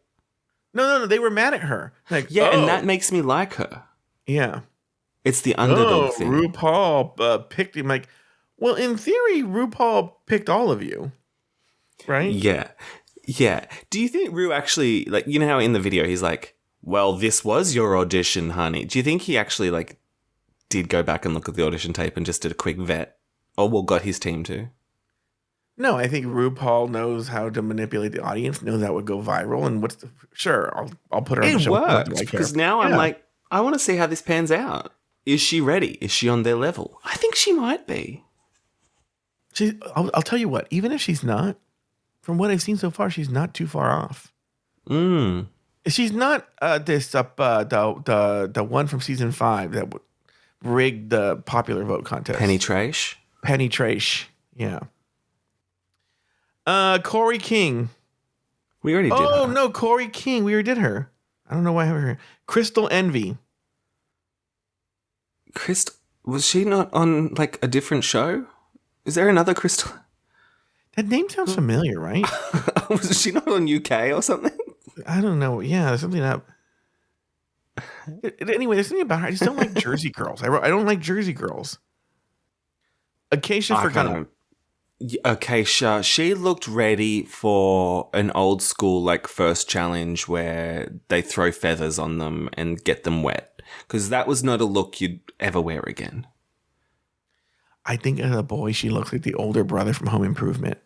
No. They were mad at her. Like, yeah, and that makes me like her. Yeah. It's the underdog thing. RuPaul picked him. Like, well, in theory, RuPaul picked all of you. Right? Yeah. Yeah. Do you think Rue actually, like, you know how in the video he's like, well, this was your audition, honey. Do you think he actually, like, did go back and look at the audition tape and just did a quick vet? Or got his team to? No, I think RuPaul knows how to manipulate the audience, knows that would go viral, and I'll put her on the show. It worked, because now I'm like, I want to see how this pans out. Is she ready? Is she on their level? I think she might be. I'll tell you what, even if she's not, from what I've seen so far, she's not too far off. She's not the one from season 5 that rigged the popular vote contest. Penny Trash. Yeah. Corey King. We already did Oh, her. no, Corey King. We already did her. I don't know why I have her. Crystal Envy. Crystal, was she not on like a different show? Is there another Crystal? That name sounds familiar, right? Was she not on UK or something? I don't know. Yeah, there's something up. Anyway, there's something about her. I just don't like Jersey girls. I don't like Jersey girls. Acacia Forgot. Acacia, she looked ready for an old school like first challenge where they throw feathers on them and get them wet. Because that was not a look you'd ever wear again. I think as a boy, she looks like the older brother from Home Improvement.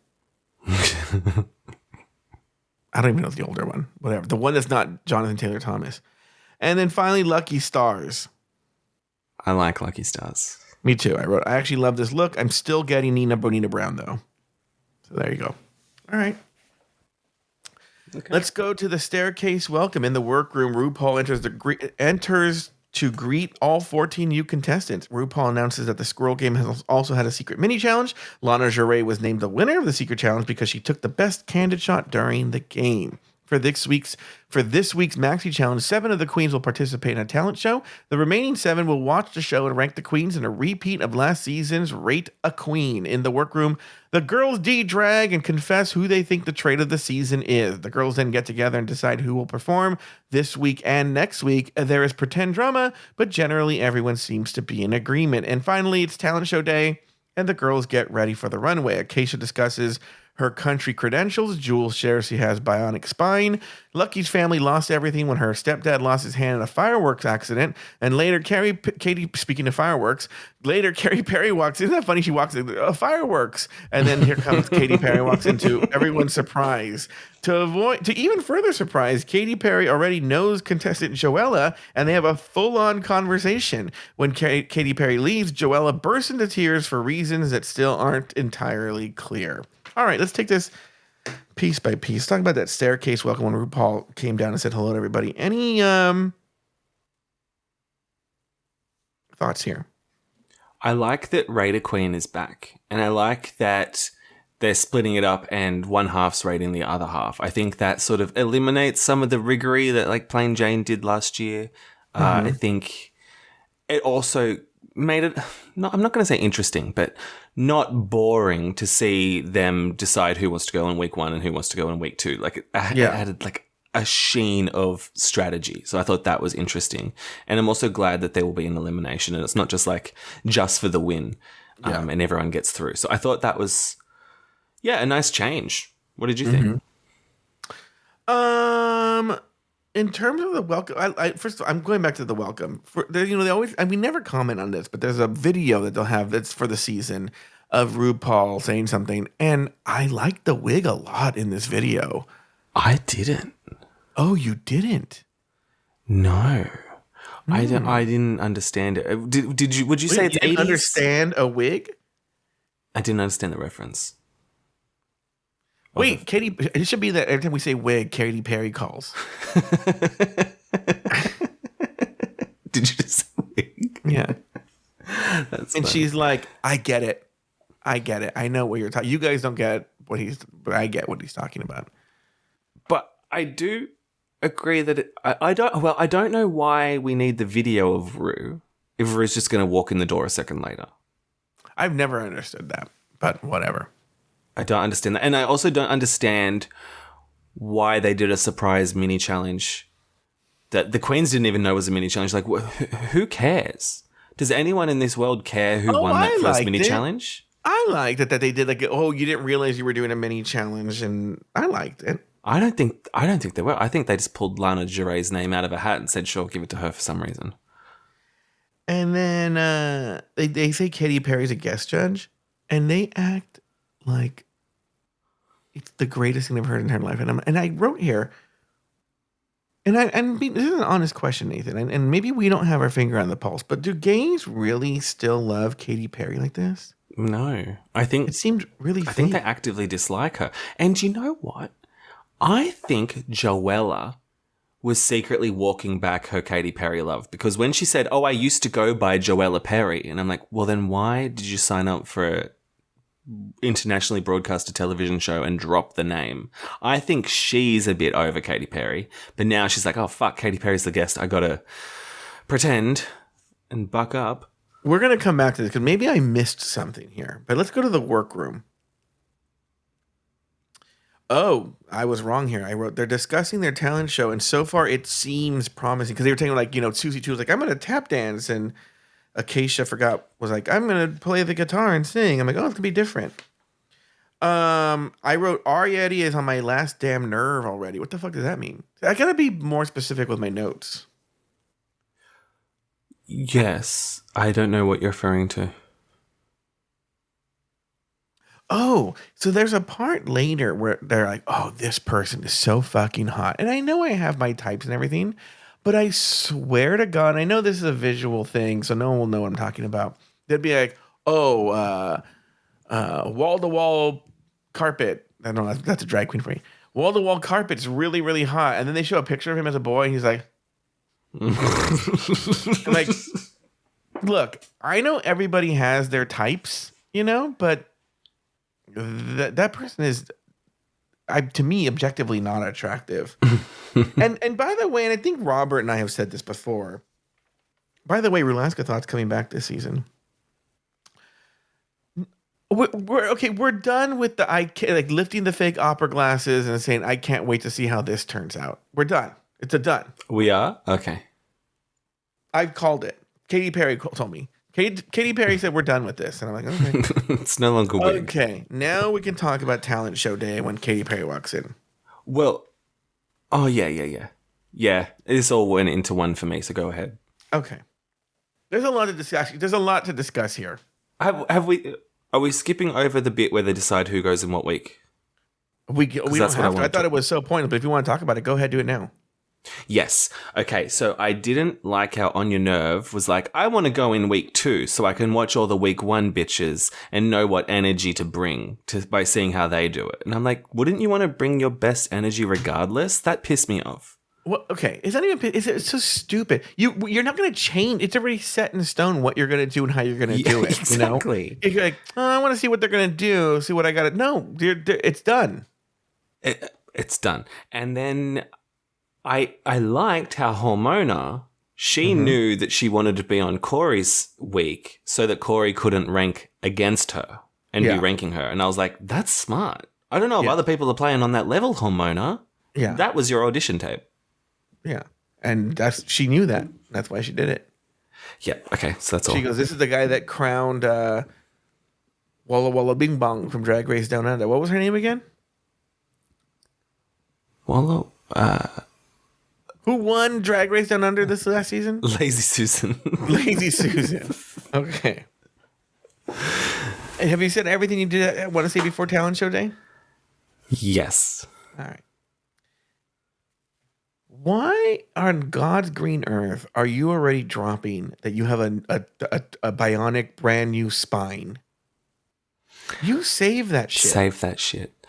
I don't even know the older one. Whatever. The one that's not Jonathan Taylor Thomas. And then finally, Lucky Stars. I like Lucky Stars. Me too. I actually love this look. I'm still getting Nina Bonita Brown, though. So there you go. All right. Okay. Let's go to the staircase welcome. In the workroom, RuPaul enters to greet all 14 new contestants. RuPaul announces that the Squirrel game has also had a secret mini challenge. Lana Jarre was named the winner of the secret challenge because she took the best candid shot during the game. For this week's Maxi Challenge, 7 of the queens will participate in a talent show. The remaining 7 will watch the show and rank the queens in a repeat of last season's Rate a Queen. In the workroom, the girls de-drag and confess who they think the trait of the season is. The girls then get together and decide who will perform this week and next week. There is pretend drama, but generally everyone seems to be in agreement. And finally, it's talent show day, and the girls get ready for the runway. Acacia discusses her country credentials. Jules shares she has bionic spine. Lucky's family lost everything when her stepdad lost his hand in a fireworks accident. And later, Katy, speaking of fireworks, later Katy Perry walks. Isn't that funny? She walks into fireworks. And then here comes Katy Perry walks into everyone's surprise. To even further surprise, Katy Perry already knows contestant Joella, and they have a full-on conversation. When Katy Perry leaves, Joella bursts into tears for reasons that still aren't entirely clear. All right, let's take this piece by piece. Talk about that staircase welcome when RuPaul came down and said hello to everybody. Any thoughts here? I like that Raider Queen is back, and I like that they're splitting it up and one half's raiding the other half. I think that sort of eliminates some of the riggery that like Plain Jane did last year. I think it also made it, I'm not going to say interesting, but not boring to see them decide who wants to go in week 1 and who wants to go in week 2. Like it added like a sheen of strategy. So I thought that was interesting. And I'm also glad that there will be an elimination and it's not just like just for the win and everyone gets through. So I thought that was, a nice change. What did you think? In terms of the welcome, first of all, I'm going back to the welcome. They always, we never comment on this, but there's a video that they'll have that's for the season of RuPaul saying something, and I like the wig a lot in this video. I didn't. Oh, you didn't? No, I didn't understand it. Did you? Would you say it's 80s? Understand a wig? I didn't understand the reference. Wait, Katy, it should be that every time we say wig, Katy Perry calls. Did you just say wig? Yeah. That's and funny. She's like, I get it. I know what you're talking. You guys don't get but I get what he's talking about. But I do agree that I don't know why we need the video of Rue if Rue's just going to walk in the door a second later. I've never understood that, but whatever. I don't understand that. And I also don't understand why they did a surprise mini challenge that the queens didn't even know was a mini challenge. Like, who cares? Does anyone in this world care who won that first mini challenge? I liked it that they did like, oh, you didn't realize you were doing a mini challenge, and I liked it. I don't think they were. I think they just pulled Lana Jarre's name out of a hat and said, sure, give it to her for some reason. And then they say Katy Perry's a guest judge, and they act like it's the greatest thing they've heard in her life. And I wrote here, and this is an honest question, Nathan, and maybe we don't have our finger on the pulse, but do gays really still love Katy Perry like this? No. I think it seemed really fake. I think they actively dislike her. And you know what? I think Joella was secretly walking back her Katy Perry love, because when she said, oh, I used to go by Joella Perry, and I'm like, well, then why did you sign up for internationally broadcasted television show and drop the name. I think she's a bit over Katy Perry, but now she's like, oh, fuck, Katy Perry's the guest. I got to pretend and buck up. We're going to come back to this because maybe I missed something here, but let's go to the workroom. Oh, I was wrong here. I wrote, they're discussing their talent show, and so far it seems promising because they were saying, like, you know, Susie 2 was like, I'm going to tap dance, and Acacia was like, I'm going to play the guitar and sing. I'm like, oh, it's going to be different. I wrote, Arietti is on my last damn nerve already. What the fuck does that mean? I got to be more specific with my notes. Yes. I don't know what you're referring to. Oh, so there's a part later where they're like, oh, this person is so fucking hot. And I know I have my types and everything, but I swear to God, I know this is a visual thing, so no one will know what I'm talking about. They'd be like, oh, wall-to-wall carpet. I don't know, that's a drag queen for me. Wall-to-wall carpet's really, really hot. And then they show a picture of him as a boy, and he's like, like, look, I know everybody has their types, you know, but that person is, to me, objectively not attractive. and by the way, and I think Robert and I have said this before. By the way, Rulaska Thought's coming back this season. We're okay. We're done with the like lifting the fake opera glasses and saying I can't wait to see how this turns out. We're done. It's a done. We are? Okay. I've called it. Katy Perry told me. Katy Perry said we're done with this, and I'm like, okay. It's no longer weird. Okay, now we can talk about talent show day when Katy Perry walks in. Well, oh yeah. This all went into one for me, so go ahead. Okay, there's a lot to discuss. There's a lot to discuss here. Have we? Are we skipping over the bit where they decide who goes in what week? We don't have to. I thought it was so pointless, but if you want to talk about it, go ahead, do it now. Yes. Okay, so I didn't like how On Your Nerve was like, I want to go in week 2 so I can watch all the week 1 bitches and know what energy to bring by seeing how they do it. And I'm like, wouldn't you want to bring your best energy regardless? That pissed me off. Well, okay. It's so stupid. You're not going to change. It's already set in stone what you're going to do and how you're going to do it. Exactly. You know? You're like, oh, I want to see what they're going to do. See what I got to. No, it's done. It's done. And then I liked how Hormona, she knew that she wanted to be on Corey's week so that Corey couldn't rank against her and be ranking her. And I was like, that's smart. I don't know if other people are playing on that level, Hormona. Yeah. That was your audition tape. Yeah. And she knew that. That's why she did it. Yeah. Okay. So that's all. She goes, this is the guy that crowned Walla Walla Bing Bong from Drag Race Down Under. What was her name again? Walla. Who won Drag Race Down Under this last season? Lazy Susan. Lazy Susan. Okay. Have you said everything you did want to say before talent show day? Yes. All right. Why on God's green earth are you already dropping that you have a bionic brand new spine? You save that shit. Save that shit.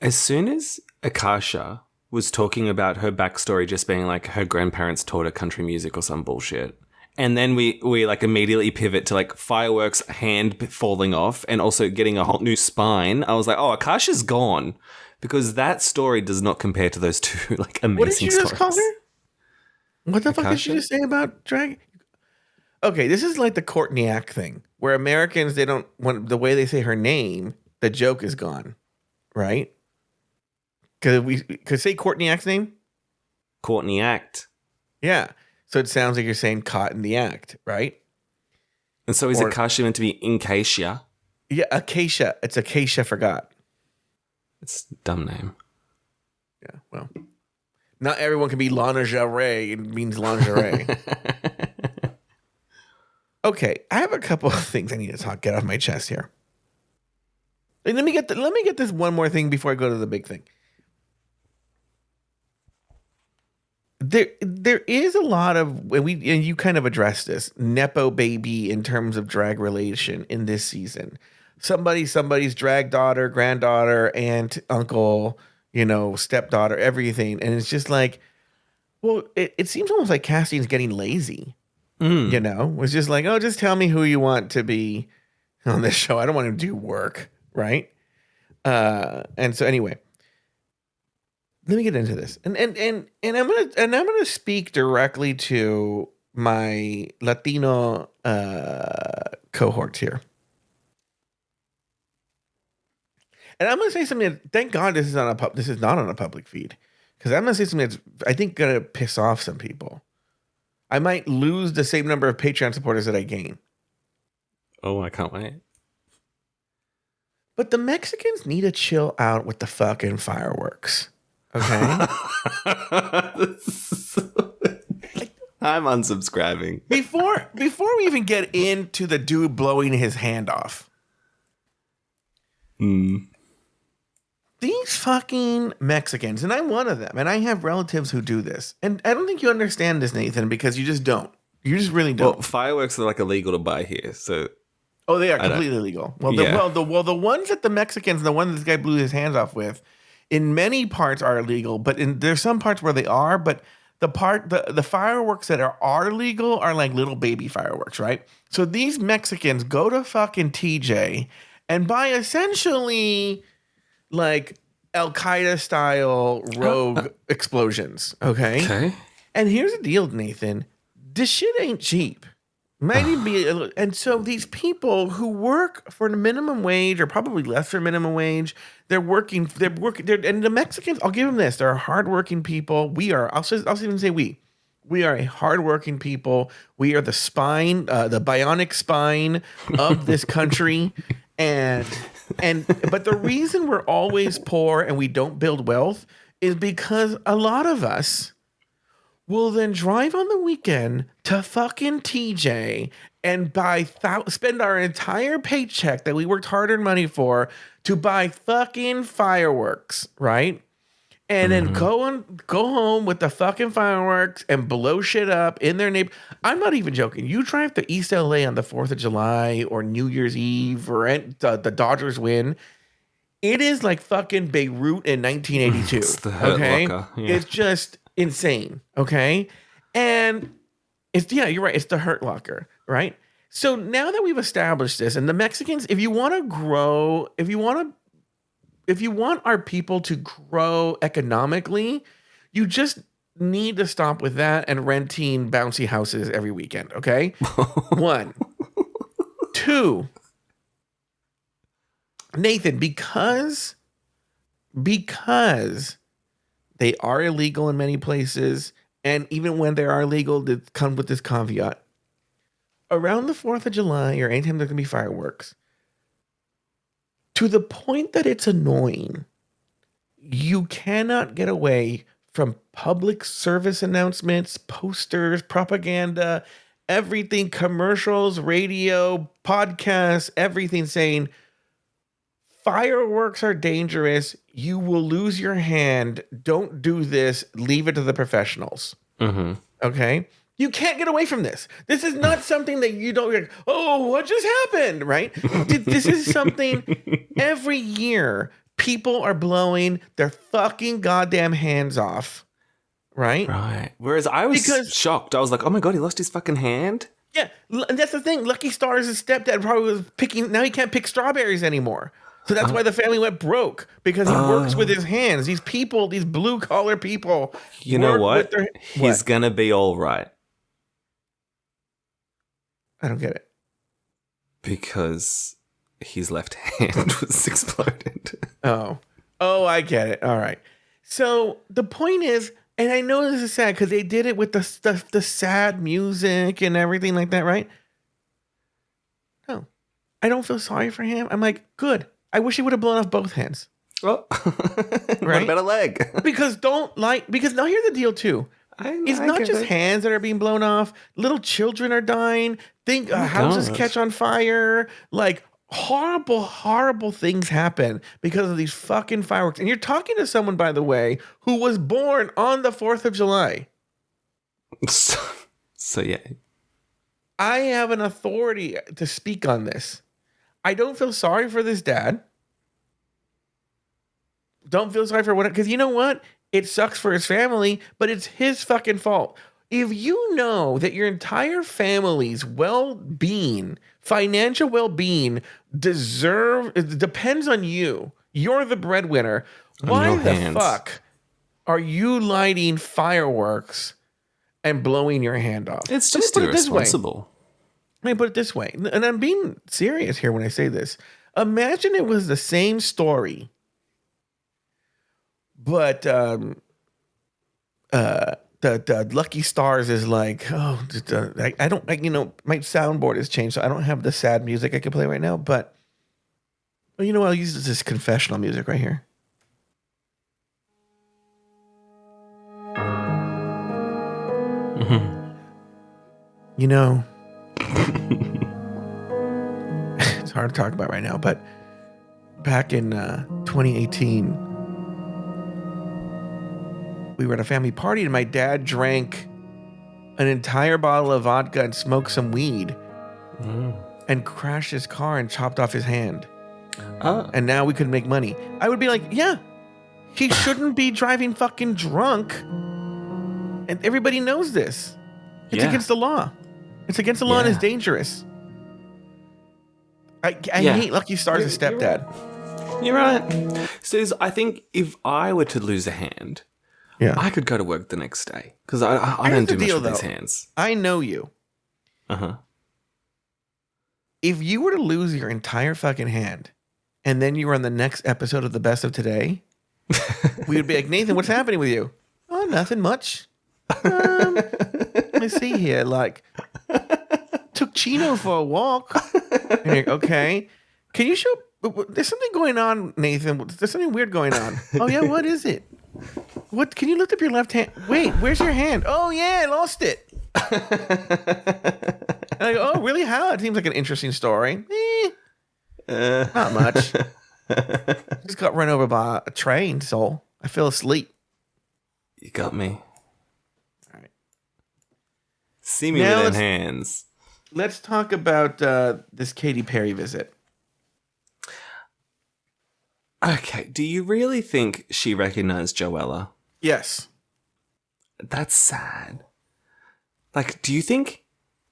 As soon as Akasha was talking about her backstory just being like her grandparents taught her country music or some bullshit. And then we like immediately pivot to like fireworks, hand falling off, and also getting a whole new spine. I was like, oh, Akasha's gone. Because that story does not compare to those two like amazing stories. What did you just call her? What the fuck did she just say about drag? Okay, this is like the Courtney-ack thing, where Americans, they don't want the way they say her name, the joke is gone. Right? Could say Courtney-ack's name? Courtney-act. Yeah. So it sounds like you're saying caught in the act, right? And so is Akasha meant to be Incatia? Yeah, Acacia. It's Acacia Forgot. It's a dumb name. Yeah, well. Not everyone can be lingerie. It means lingerie. Okay, I have a couple of things I need to get off my chest here. And let me get this one more thing before I go to the big thing. There is a lot of, and you kind of addressed this, Nepo baby in terms of drag relation in this season. Somebody's drag daughter, granddaughter, aunt, uncle, stepdaughter, everything. And it's just like, well, it seems almost like casting is getting lazy. It's just like, oh, just tell me who you want to be on this show. I don't want to do work, right? And so anyway, let me get into this. And I'm gonna speak directly to my Latino cohorts here. And I'm gonna say something that, thank God this is not on a public feed. Because I'm gonna say something that's, I think, gonna piss off some people. I might lose the same number of Patreon supporters that I gain. Oh, I can't wait. But the Mexicans need to chill out with the fucking fireworks. Okay? I'm unsubscribing. Before we even get into the dude blowing his hand off. These fucking Mexicans, and I'm one of them, and I have relatives who do this. And I don't think you understand this, Nathan, because you just don't. You just really don't. Well, fireworks are like illegal to buy here, so... Oh, they are completely illegal. Well, the ones that the Mexicans, the one this guy blew his hands off with, in many parts are illegal, but there's some parts where they are, but the fireworks that are legal are like little baby fireworks, right? So these Mexicans go to fucking TJ and buy essentially like Al-Qaeda style rogue explosions, okay? Okay. And here's the deal, Nathan. This shit ain't cheap. Might even be a little, and so these people who work for the minimum wage or probably less for minimum wage, they're working, and the Mexicans, I'll give them this, they're hardworking people. We are, I'll even say we are a hardworking people. We are the spine, the bionic spine of this country. But the reason we're always poor and we don't build wealth is because a lot of us will then drive on the weekend to fucking TJ and spend our entire paycheck that we worked hard-earned money for to buy fucking fireworks, right? And then go home with the fucking fireworks and blow shit up in their neighborhood. I'm not even joking. You drive to East LA on the 4th of July or New Year's Eve or the Dodgers win. It is like fucking Beirut in 1982. It's the Hurt Locker. Yeah. It's just insane. Okay. And you're right. It's the Hurt Locker, right? So now that we've established this, and the Mexicans, if you want to grow, if you want our people to grow economically, you just need to stop with that and renting bouncy houses every weekend, okay? 1. 2, Nathan, because they are illegal in many places, and even when they are legal, they come with this caveat. Around the 4th of July or anytime there's going to be fireworks, to the point that it's annoying, you cannot get away from public service announcements, posters, propaganda, everything, commercials, radio, podcasts, everything saying, fireworks are dangerous. You will lose your hand. Don't do this. Leave it to the professionals. Mm-hmm. Okay? You can't get away from this. This is not something that you don't, oh, what just happened, right? This is something every year people are blowing their fucking goddamn hands off, right? Right. Whereas I was shocked. I was like, oh my God, he lost his fucking hand? Yeah, and that's the thing. Lucky Star's stepdad probably was picking, now he can't pick strawberries anymore. So that's why the family went broke, because he works with his hands. These people, these blue collar people. You know what? He's going to be all right. I don't get it. Because his left hand was exploded. Oh, I get it. All right. So the point is, and I know this is sad because they did it with the sad music and everything like that, right? No, I don't feel sorry for him. I'm like, good. I wish he would have blown off both hands. Oh, right? What about a leg? Because now here's the deal too. It's not just hands that are being blown off. Little children are dying. Houses catch on fire. Like horrible, horrible things happen because of these fucking fireworks. And you're talking to someone, by the way, who was born on the 4th of July. So yeah. I have an authority to speak on this. I don't feel sorry for this dad. Don't feel sorry for what, because you know what? It sucks for his family, but it's his fucking fault. If you know that your entire family's well-being Financial well-being depends on you. You're the breadwinner. Why the fuck are you lighting fireworks and blowing your hand off? It's just irresponsible. Let me put it this way, and I'm being serious here when I say this. Imagine it was the same story, but the Lucky Stars is like, I don't, my soundboard has changed, so I don't have the sad music I can play right now. But I'll use this confessional music right here. It's hard to talk about right now, but back in 2018, we were at a family party and my dad drank an entire bottle of vodka and smoked some weed and crashed his car and chopped off his hand. And now we could make money. I would be like, yeah, he shouldn't be driving fucking drunk. And everybody knows this. It's against the law. It's against the law and it's dangerous. I hate Lucky Stars as stepdad. You're right. So I think if I were to lose a hand, I could go to work the next day because I don't do much with these hands. I know you. If you were to lose your entire fucking hand and then you were on the next episode of The Best of Today, we would be like, Nathan, what's happening with you? Oh, nothing much. Let me see here. Like, took Chino for a walk. And you're like, okay. Can you show? There's something going on, Nathan. There's something weird going on. Oh, yeah. What is it? What? Can you lift up your left hand? Wait, where's your hand? Oh, yeah. I lost it. And I go, oh, really? How? It seems like an interesting story. Not much. Just got run over by a train, so I fell asleep. You got me. All right. See me with them hands. Let's talk about this Katy Perry visit. Okay. Do you really think she recognized Joella? Yes. That's sad. Like, do you think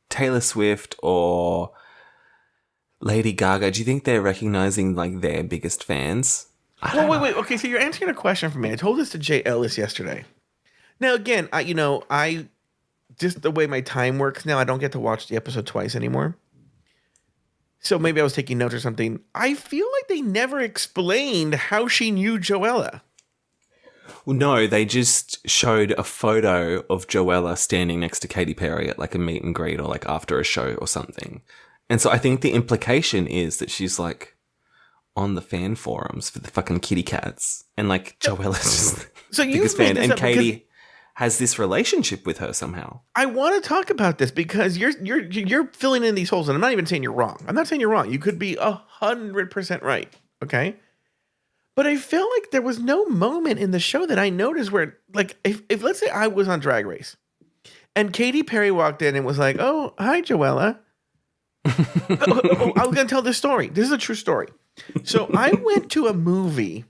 Taylor Swift or Lady Gaga, do you think they're recognizing like their biggest fans? Wait. Okay, so you're answering a question for me. I told this to Jay Ellis yesterday. Now, again, I just the way my time works now, I don't get to watch the episode twice anymore. So maybe I was taking notes or something. I feel like they never explained how she knew Joella. Well, no, they just showed a photo of Joella standing next to Katy Perry at like a meet and greet or like after a show or something. And so I think the implication is that she's like on the fan forums for the fucking kitty cats. And like Joella's just the biggest fan. And Katy has this relationship with her somehow. I want to talk about this because you're filling in these holes, and I'm not even saying you're wrong. I'm not saying you're wrong. You could be 100% right. Okay. But I felt like there was no moment in the show that I noticed where, like, if let's say I was on Drag Race and Katy Perry walked in and was like, oh, hi, Joella. I was going to tell this story. This is a true story. So I went to a movie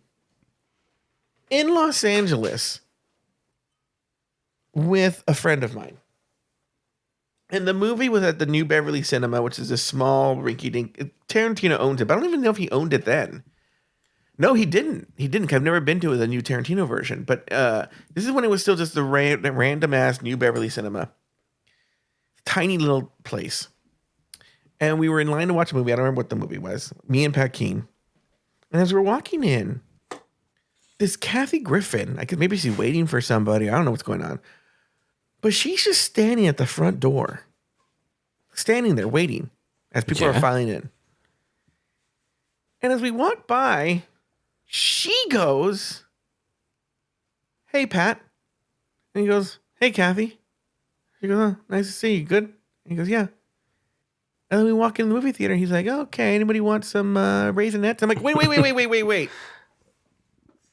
in Los Angeles with a friend of mine. And the movie was at the New Beverly Cinema, which is a small rinky-dink. Tarantino owns it, but I don't even know if he owned it then. No, he didn't. I've never been to the new Tarantino version. But this is when it was still just the random-ass New Beverly Cinema. Tiny little place. And we were in line to watch a movie. I don't remember what the movie was. Me and Pat Keene. And as we're walking in, this Kathy Griffin, maybe she's waiting for somebody. I don't know what's going on. But she's just standing at the front door. Standing there waiting as people are filing in. And as we walk by, she goes, hey, Pat. And he goes, hey, Kathy. She goes, oh, nice to see you. Good? And he goes, yeah. And then we walk in the movie theater. And he's like, okay, anybody want some Raisinets? I'm like, wait.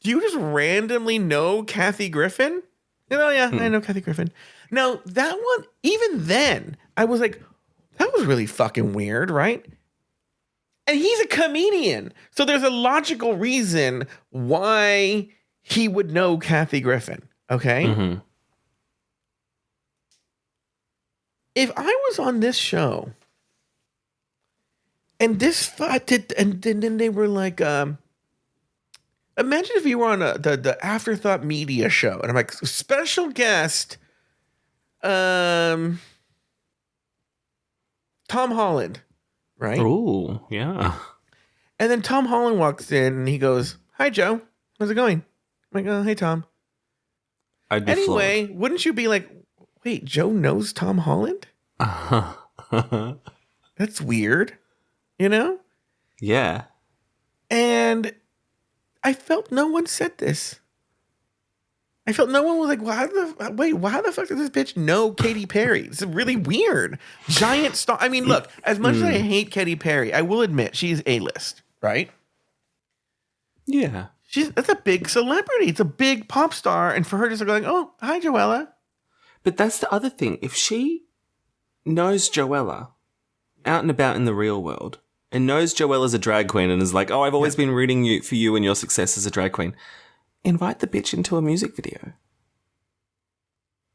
Do you just randomly know Kathy Griffin? Oh, yeah, I know Kathy Griffin. Now, that one, even then, I was like, that was really fucking weird, right? And he's a comedian. So there's a logical reason why he would know Kathy Griffin, okay? Mm-hmm. If I was on this show And this thought did, and then they were like, imagine if you were on the Afterthought Media show, and I'm like, special guest, Tom Holland, right? Ooh, yeah. And then Tom Holland walks in and he goes, "Hi, Joe. How's it going?" I'm like, "Oh, hey, Tom." I'd be Anyway, wouldn't you be like, "Wait, Joe knows Tom Holland? floored. That's weird," you know? Yeah. And I felt no one said this. I felt no one was like, why the fuck does this bitch know Katy Perry? It's really weird. Giant star. I mean, look, as much as I hate Katy Perry, I will admit she's A-list, right? Yeah. That's a big celebrity. It's a big pop star. And for her just going, "Oh, hi, Joella." But that's the other thing. If she knows Joella out and about in the real world and knows Joella's a drag queen and is like, "Oh, I've always been rooting for you and your success as a drag queen," invite the bitch into a music video.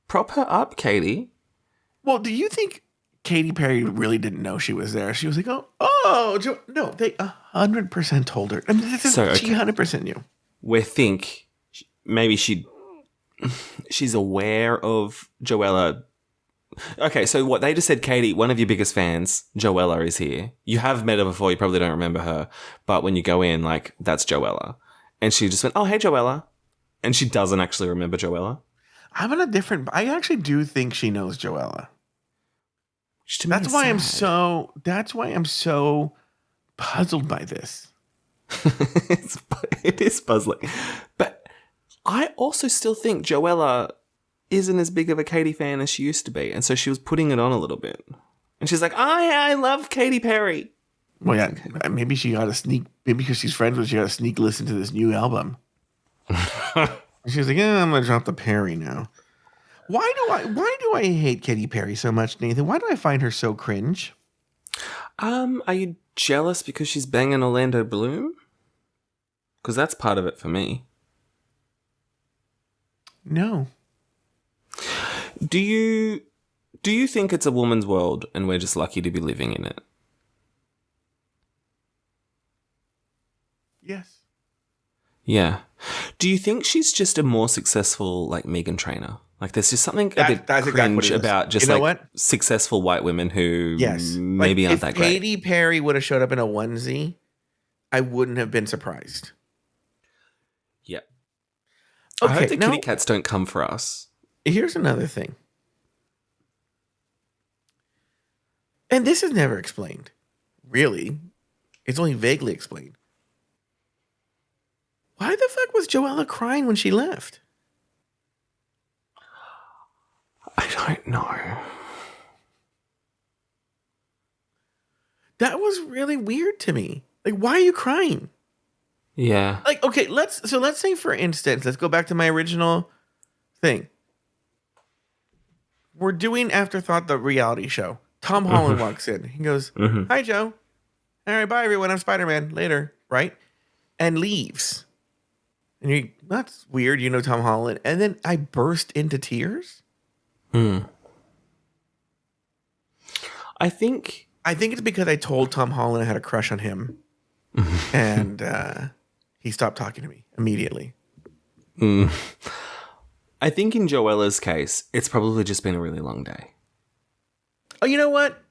Prop her up, Katie. Well, do you think Katy Perry really didn't know she was there? She was like, no, they 100% told her. I mean, she 100% knew. We think maybe she's aware of Joella. Okay, so what they just said, Katie, one of your biggest fans, Joella, is here. You have met her before, you probably don't remember her, but when you go in, like, that's Joella. And she just went, "Oh, hey, Joella." And she doesn't actually remember Joella. I'm on a different. I actually do think she knows Joella. That's why I'm so puzzled by this. It is puzzling. But I also still think Joella isn't as big of a Katy fan as she used to be. And so she was putting it on a little bit. And she's like, "Oh, yeah, I love Katy Perry." Well, yeah, maybe she got a sneak. Maybe because she's friends with, she got a sneak listen to this new album. She was like, "Yeah, I'm gonna drop the Perry now." Why do I hate Katy Perry so much, Nathan? Why do I find her so cringe? Are you jealous because she's banging Orlando Bloom? Because that's part of it for me. No. Do you think it's a woman's world and we're just lucky to be living in it? Yes. Yeah. Do you think she's just a more successful, like, Meghan Trainor? Like, there's just something a bit that's exactly cringe what it is. about just, You know like, what? successful white women who Yes. maybe aren't that great. If Katy Perry would have showed up in a onesie, I wouldn't have been surprised. Yeah. Okay, I hope the now, kitty cats don't come for us. here's another thing. And this is never explained. Really. It's only vaguely explained. Why the fuck was Joella crying when she left? I don't know. That was really weird to me. Like, why are you crying? Yeah. Like, okay, let's say, for instance, let's go back to my original thing. We're doing Afterthought, the reality show. Tom Holland walks in. He goes, "Hi, Joe. All right, bye, everyone. I'm Spider-Man. Later." Right? And leaves. And that's weird. You know Tom Holland. And then I burst into tears. I think it's because I told Tom Holland I had a crush on him. And he stopped talking to me immediately. I think in Joella's case, it's probably just been a really long day. Oh, you know what?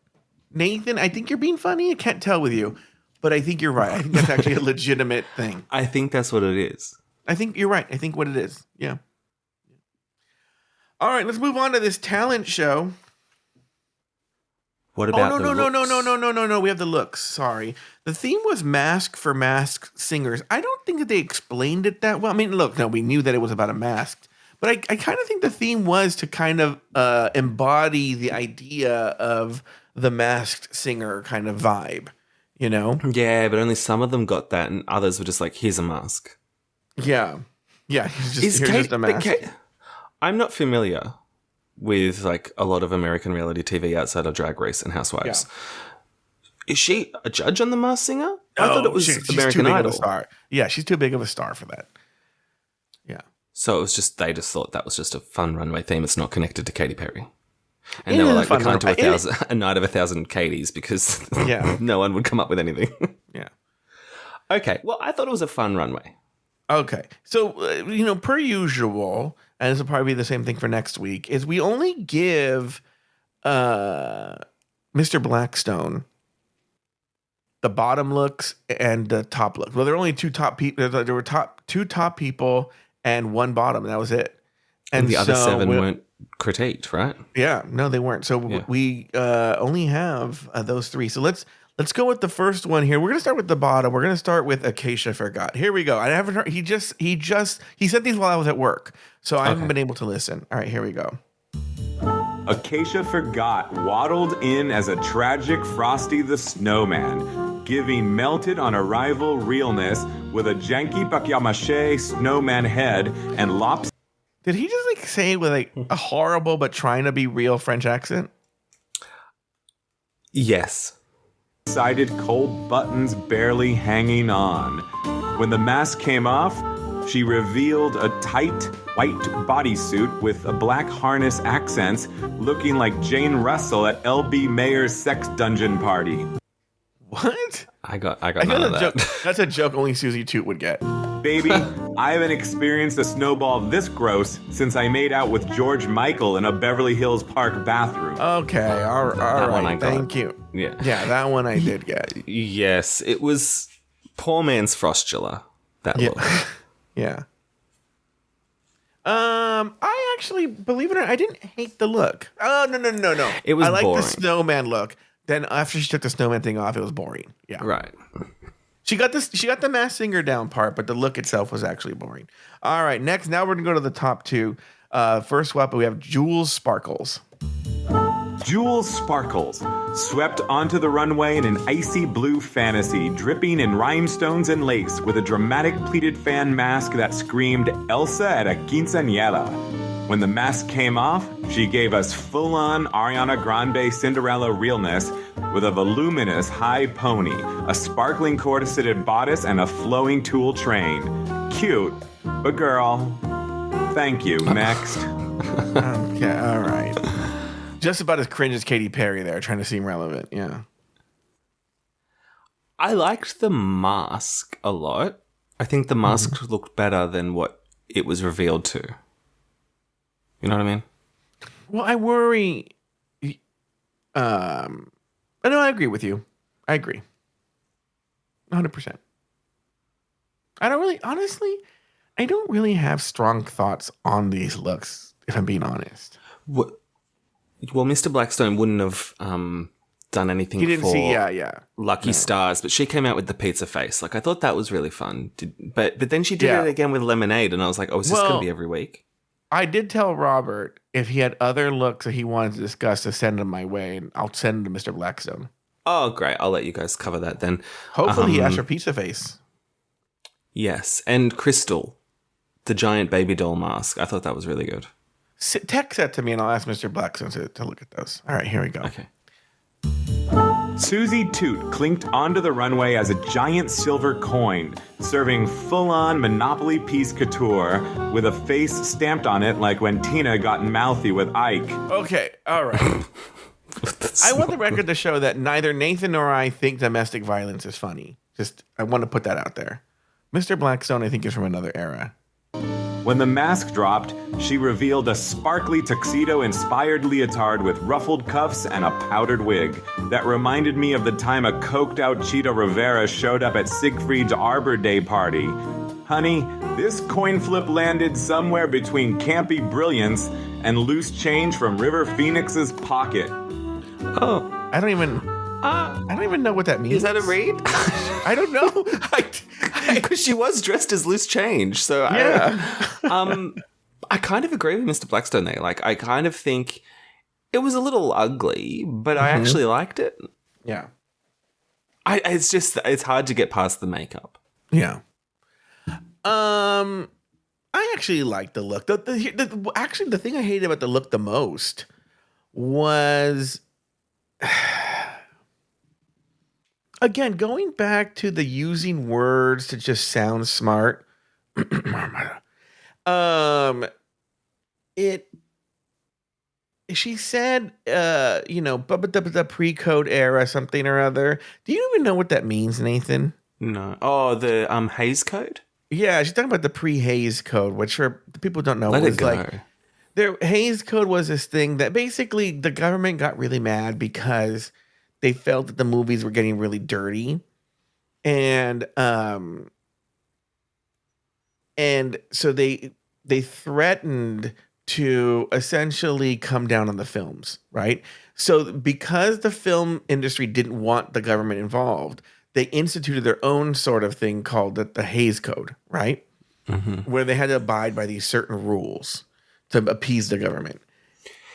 Nathan, I think you're being funny. I can't tell with you. But I think you're right. I think that's actually a legitimate thing. I think that's what it is. I think you're right. I think what it is. Yeah. All right, let's move on to this talent show. What about no. We have the looks. Sorry. The theme was mask for masked singers. I don't think that they explained it that well. I mean, look, no, we knew that it was about a mask. But I kind of think the theme was to kind of embody the idea of the masked singer kind of vibe, you know? Yeah, but only some of them got that and others were just like, "Here's a mask." Yeah. Yeah, here's just a mask. I'm not familiar with, like, a lot of American reality TV outside of Drag Race and Housewives. Yeah. Is she a judge on The Masked Singer? I thought it was American Idol. Star. Yeah, she's too big of a star for that. Yeah. So it was just, they just thought that was just a fun runway theme. It's not connected to Katy Perry. And they were like, we can't do a night of 1,000 Katies because no one would come up with anything. Yeah. Okay. Well, I thought it was a fun runway. Okay. So, per usual, and this will probably be the same thing for next week, is we only give Mr. Blackstone the bottom looks and the top looks. Well, there were only two top people. There were two top people and one bottom, and that was it. And the other 7 weren't critiqued, right? Yeah, no, they weren't. So we only have those 3. So let's go with the first one here. We're gonna start with the bottom. We're gonna start with Acacia Forgot. Here we go. I haven't heard. He said these while I was at work, so I haven't been able to listen. All right, here we go. Acacia Forgot waddled in as a tragic Frosty the Snowman, giving melted on arrival realness with a janky papier-mâché snowman head and lobster. Did he just say it with a horrible but trying to be real French accent? Yes. Sided cold buttons barely hanging on. When the mask came off, she revealed a tight white bodysuit with a black harness accents, looking like Jane Russell at L.B. Mayer's sex dungeon party. What? I got none of that. Joke. That's a joke only Susie Toot would get. Baby, I haven't experienced a snowball this gross since I made out with George Michael in a Beverly Hills Park bathroom. Okay, all right. Thank you. Yeah, that one I did get. Yes, it was poor man's Frostula. That look. Yeah. I actually, believe it or not, I didn't hate the look. Oh, no. It was I like boring. the snowman look. Then after she took the snowman thing off, it was boring. Yeah. Right. She got the Masked Singer down part, but the look itself was actually boring. All right, next, now we're going to go to the top 2. First up, we have Jules Sparkles. Jules Sparkles swept onto the runway in an icy blue fantasy, dripping in rhinestones and lace, with a dramatic pleated fan mask that screamed Elsa at a quinceañera. When the mask came off, she gave us full-on Ariana Grande Cinderella realness with a voluminous high pony, a sparkling corseted bodice, and a flowing tulle train. Cute, but girl, thank you. Next. Okay, all right. Just about as cringe as Katy Perry there, trying to seem relevant. Yeah. I liked the mask a lot. I think the mask looked better than what it was revealed to. You know what I mean? Well, I worry. No, I agree with you. I agree. 100%. I don't really have strong thoughts on these looks, if I'm being honest. Well, Mr. Blackstone wouldn't have done anything. He didn't for see, Lucky Stars, but she came out with the pizza face. Like, I thought that was really fun. But then she did it again with Lemonade, and I was like, oh, is this going to be every week? I did tell Robert if he had other looks that he wanted to discuss to send them my way, and I'll send them to Mr. Blackstone. Oh, great. I'll let you guys cover that then. Hopefully he asked for pizza face. Yes, and Crystal, the giant baby doll mask. I thought that was really good. Text that to me, and I'll ask Mr. Blackstone to look at those. All right, here we go. Okay. Susie Toot clinked onto the runway as a giant silver coin, serving full-on Monopoly piece couture with a face stamped on it like when Tina got mouthy with Ike. Okay, all right. I want the record to show that neither Nathan nor I think domestic violence is funny. I want to put that out there. Mr. Blackstone, I think, is from another era. When the mask dropped, she revealed a sparkly tuxedo-inspired leotard with ruffled cuffs and a powdered wig that reminded me of the time a coked-out Cheetah Rivera showed up at Siegfried's Arbor Day party. Honey, this coin flip landed somewhere between campy brilliance and loose change from River Phoenix's pocket. Oh, I don't even know what that means. is that a read? I don't know. Because she was dressed as loose change. So I kind of agree with Mr. Blackstone there. Like, I kind of think it was a little ugly, but I actually liked it. Yeah. It's hard to get past the makeup. Yeah. I actually liked the look. Actually, the thing I hated about the look the most was, again, going back to the using words to just sound smart. It she said, but the pre-code era, something or other. Do you even know what that means, Nathan? No. Oh, the Hays Code? Yeah, she's talking about the pre-Hays Code, which for the people who don't know Let was it go. like their Hays Code was this thing that basically the government got really mad because they felt that the movies were getting really dirty, and so they threatened to essentially come down on the films, right? So because the film industry didn't want the government involved, they instituted their own sort of thing called the Hays Code, right? Mm-hmm. Where they had to abide by these certain rules to appease the government.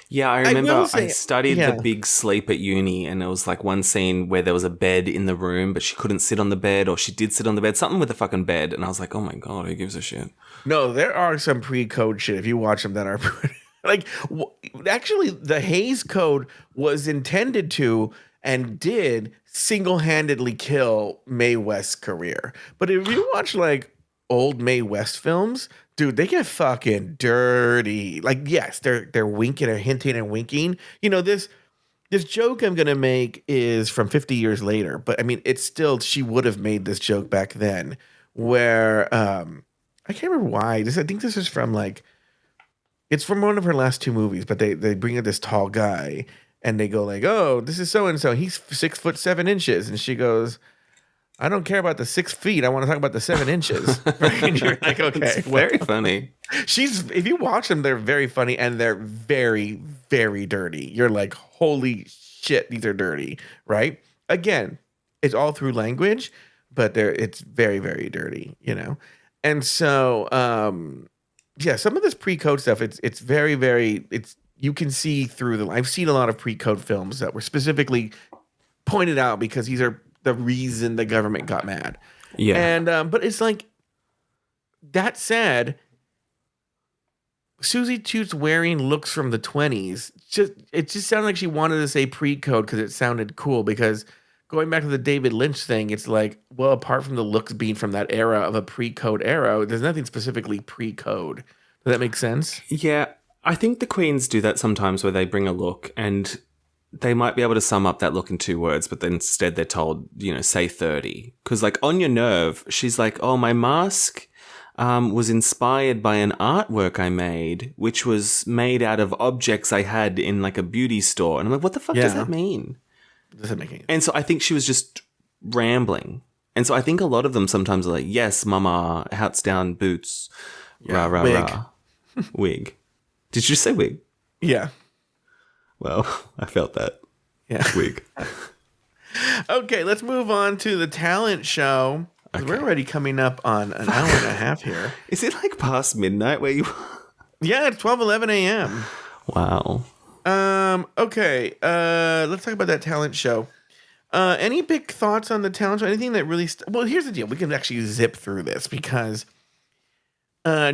Yeah, I remember I studied The Big Sleep at uni, and it was like one scene where there was a bed in the room, but she couldn't sit on the bed, or she did sit on the bed, something with a fucking bed. And I was like, oh my God, who gives a shit? No, there are some pre-code shit if you watch them that are like, actually the Hays Code was intended to and did single-handedly kill Mae West's career. But if you watch like old Mae West films, dude, they get fucking dirty. Like, yes, they're winking or hinting and winking. You know, this joke I'm gonna make is from 50 years later, but I mean, it's still, she would have made this joke back then, where I can't remember why. I think this is from like, it's from one of her last two movies, but they bring in this tall guy and they go like, oh, this is so and so. He's 6'7", and she goes, I don't care about the 6 feet. I want to talk about the 7 inches. Right? And you're like, okay, it's very funny. If you watch them, they're very funny and they're very, very dirty. You're like, holy shit, these are dirty, right? Again, it's all through language, but it's very, very dirty, you know? And so, some of this pre-code stuff, it's very, very, you can see through them. I've seen a lot of pre-code films that were specifically pointed out because these are the reason the government got mad. Yeah. And, but it's like, that said, Susie Toots wearing looks from the 20s, it just sounded like she wanted to say pre-code because it sounded cool, because going back to the David Lynch thing, it's like, well, apart from the looks being from that era of a pre-code era, there's nothing specifically pre-code. Does that make sense? Yeah. I think the queens do that sometimes where they bring a look and they might be able to sum up that look in 2 words, but then instead they're told, say 30. Because like on Your Nerve, she's like, oh, my mask was inspired by an artwork I made, which was made out of objects I had in like a beauty store. And I'm like, what the fuck does that mean? Doesn't make any sense. And so I think she was just rambling. And so I think a lot of them sometimes are like, yes, mama, hats down, boots, rah, rah, wig. rah. Wig. Did you say wig? Yeah. Well, I felt that. Yeah. Wig. Okay, let's move on to the talent show. Okay. We're already coming up on an hour and a half here. Is it like past midnight where you... Yeah, it's 12:11 a.m. Wow. Okay, let's talk about that talent show. Any big thoughts on the talent show? Anything that really... Well, here's the deal. We can actually zip through this because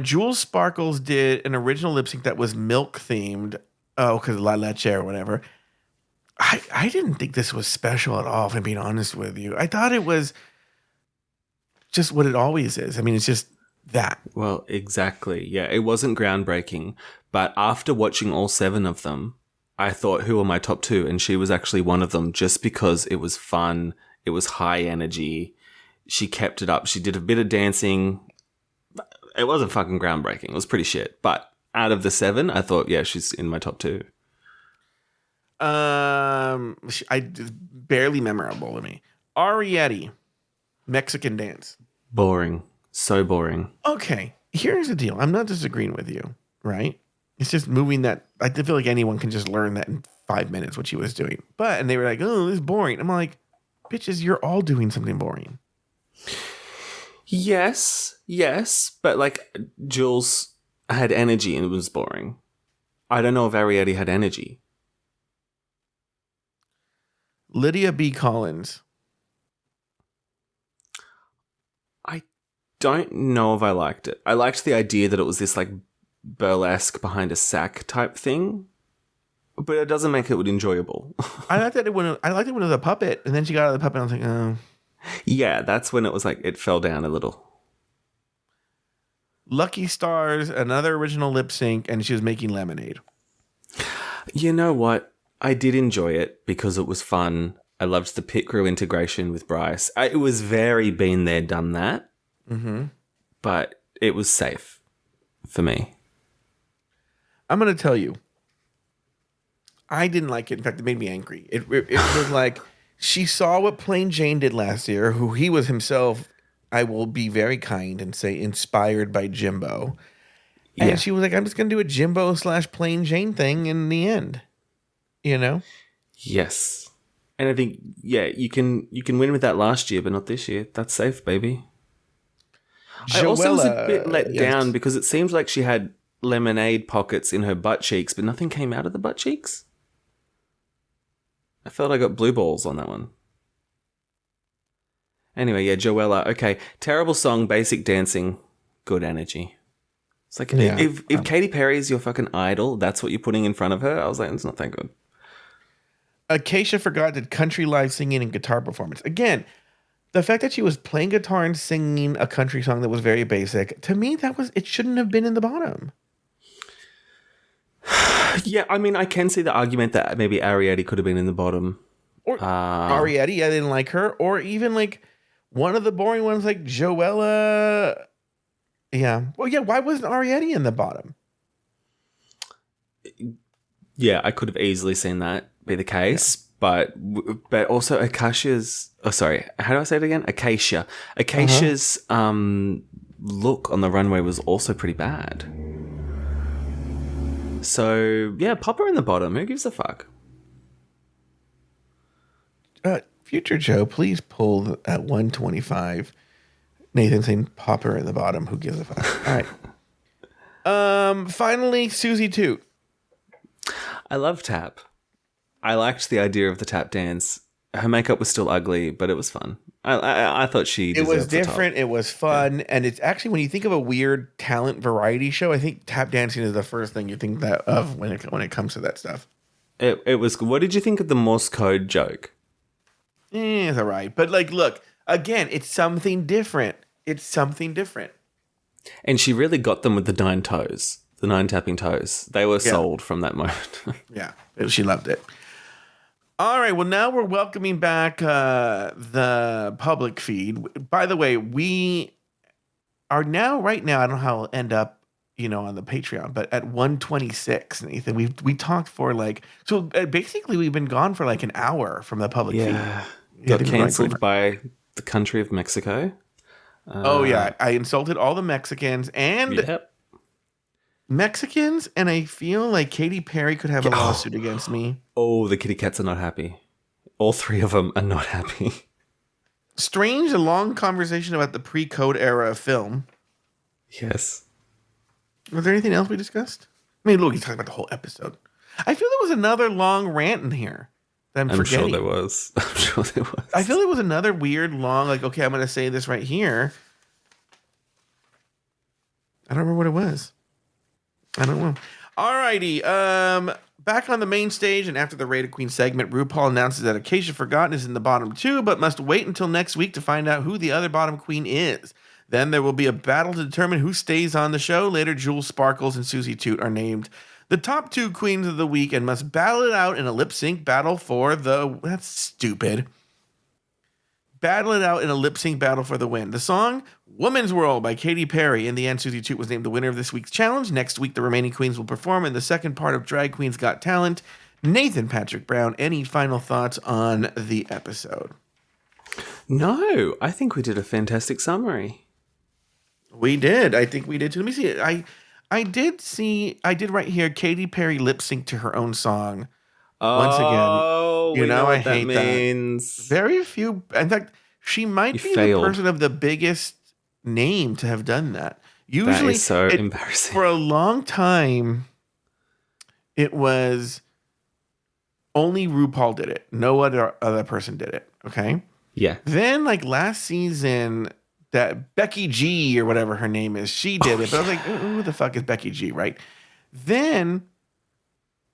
Jules Sparkles did an original lip sync that was milk themed. Oh, because La Leche or whatever. I didn't think this was special at all, if I'm being honest with you. I thought it was just what it always is. I mean, it's just that. Well, exactly. Yeah, it wasn't groundbreaking. But after watching all 7 of them, I thought, who are my top 2? And she was actually one of them just because it was fun. It was high energy. She kept it up. She did a bit of dancing. It wasn't fucking groundbreaking. It was pretty shit. But out of the 7, I thought, yeah, she's in my top 2. Barely memorable to me. Arietti, Mexican dance. Boring. So boring. Okay, here's the deal. I'm not disagreeing with you, right? It's just moving that. I feel like anyone can just learn that in 5 minutes, what she was doing. And they were like, oh, this is boring. I'm like, bitches, you're all doing something boring. Yes. But like Jules had energy and it was boring. I don't know if Arietti had energy. Lydia B. Collins. I don't know if I liked it. I liked the idea that it was this like burlesque behind a sack type thing, but it doesn't make it enjoyable. I liked it when it was a puppet, and then she got out of the puppet and I was like, oh. Yeah, that's when it was like it fell down a little. Lucky Stars, another original lip sync, and she was making lemonade. You know what? I did enjoy it because it was fun. I loved the pit crew integration with Bryce. It was very been there, done that. Mm-hmm. But it was safe for me. I'm going to tell you, I didn't like it. In fact, it made me angry. It was like she saw what Plain Jane did last year, who he was himself, I will be very kind and say, inspired by Jimbo. And she was like, I'm just going to do a Jimbo / Plain Jane thing in the end. You know? Yes. And I think, you can win with that last year, but not this year. That's safe, baby. I also was a bit let down because it seems like she had lemonade pockets in her butt cheeks, but nothing came out of the butt cheeks. I felt I got blue balls on that one. Anyway, Joella. Okay, terrible song, basic dancing, good energy. It's like, if Katy Perry is your fucking idol, that's what you're putting in front of her, I was like, it's not that good. Acacia Forgot did country live singing and guitar performance. Again, the fact that she was playing guitar and singing a country song that was very basic, to me, it shouldn't have been in the bottom. Yeah, I mean, I can see the argument that maybe Arietti could have been in the bottom. Or Arietti, I didn't like her. Or even like one of the boring ones like Joella. Yeah. Well, yeah, why wasn't Arietti in the bottom? Yeah, I could have easily seen that be the case. Yeah. But also Acacia's... Oh, sorry. How do I say it again? Acacia. Acacia's look on the runway was also pretty bad. So, yeah, pop her in the bottom. Who gives a fuck? Future Joe, please pull at 125. Nathan saying pop her in the bottom. Who gives a fuck? All right. Finally, Susie Toot. I love tap. I liked the idea of the tap dance. Her makeup was still ugly, but it was fun. I thought she deserved it was different. It was fun. Yeah. And it's actually, when you think of a weird talent variety show, I think tap dancing is the first thing you think of when it comes to that stuff. It was. What did you think of the Morse code joke? It's all right. But like, look, again, it's something different. It's something different. And she really got them with the 9 toes, the 9 tapping toes. They were sold from that moment. Yeah, she loved it. All right, well, now we're welcoming back the public feed. By the way, we are right now, I don't know how it'll end up, on the Patreon, but at 126, Nathan. We talked for basically we've been gone for like an hour from the public feed. Got canceled by the country of Mexico. I insulted all the Mexicans and Mexicans, and I feel like Katy Perry could have a lawsuit against me. Oh, the kitty cats are not happy. All 3 of them are not happy. Strange, a long conversation about the pre-code era of film. Yes. Was there anything else we discussed? I mean, look, he's talking about the whole episode. I feel there was another long rant in here that I'm forgetting. Sure there was. I'm sure there was. I feel there was another weird long, okay, I'm going to say this right here. I don't remember what it was. I don't know. All righty. Back on the main stage, and after the Rated Queen segment, RuPaul announces that Acacia Forgotten is in the bottom 2, but must wait until next week to find out who the other bottom queen is. Then there will be a battle to determine who stays on the show. Later, Jewel Sparkles and Susie Toot are named the top 2 queens of the week and must battle it out in a lip-sync battle for the... That's stupid. Battle it out in a lip-sync battle for the win. The song, Woman's World by Katy Perry. In the end, Susie Toot was named the winner of this week's challenge. Next week, the remaining queens will perform in the second part of Drag Queens Got Talent. Nathan Patrick Brown, any final thoughts on the episode? No, I think we did a fantastic summary. We did. I think we did too. Let me see. I did right here, Katy Perry lip-sync to her own song. Once again, you know I what hate that means. That. Very few. In fact, she might be the person of the biggest name to have done that. Usually, that is so embarrassing. For a long time, it was only RuPaul did it. No other person did it. Okay. Yeah. Then, last season, that Becky G or whatever her name is, she did it. But I was like, who the fuck is Becky G, right? Then.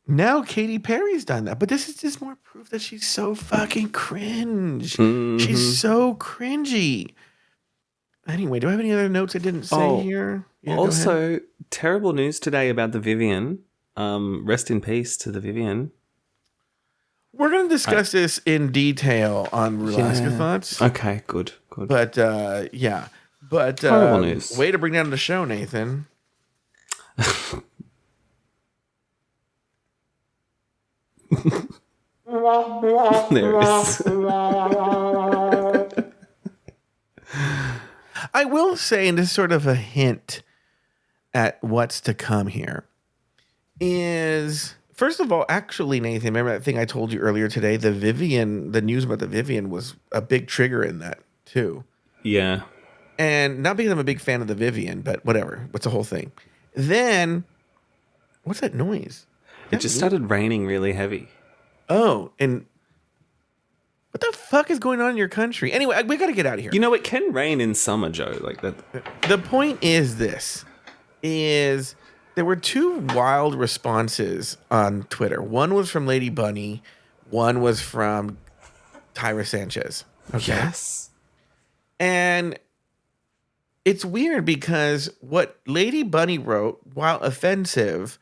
Now Katy Perry's done that, but this is just more proof that she's so fucking cringe. Mm-hmm. She's so cringy. Anyway, do I have any other notes I didn't say here? Yeah, also, terrible news today about the Vivienne. rest in peace to the Vivian. We're going to discuss this in detail on Rulaska Thoughts. Okay, good. But, yeah. But, horrible news. Way to bring down the show, Nathan. There is. I will say, and this is sort of a hint at what's to come here, is, first of all, actually, Nathan, remember that thing I told you earlier today? The news about the Vivian was a big trigger in that, too. Yeah. And not because I'm a big fan of the Vivian, but whatever. What's the whole thing? Then, what's that noise? It just started raining really heavy. Oh, and what the fuck is going on in your country? Anyway, we got to get out of here. You know, it can rain in summer, Joe. Like that. The point is this, is there were two wild responses on Twitter. One was from Lady Bunny. One was from Tyra Sanchez. Okay? Yes. And it's weird because what Lady Bunny wrote, while offensive,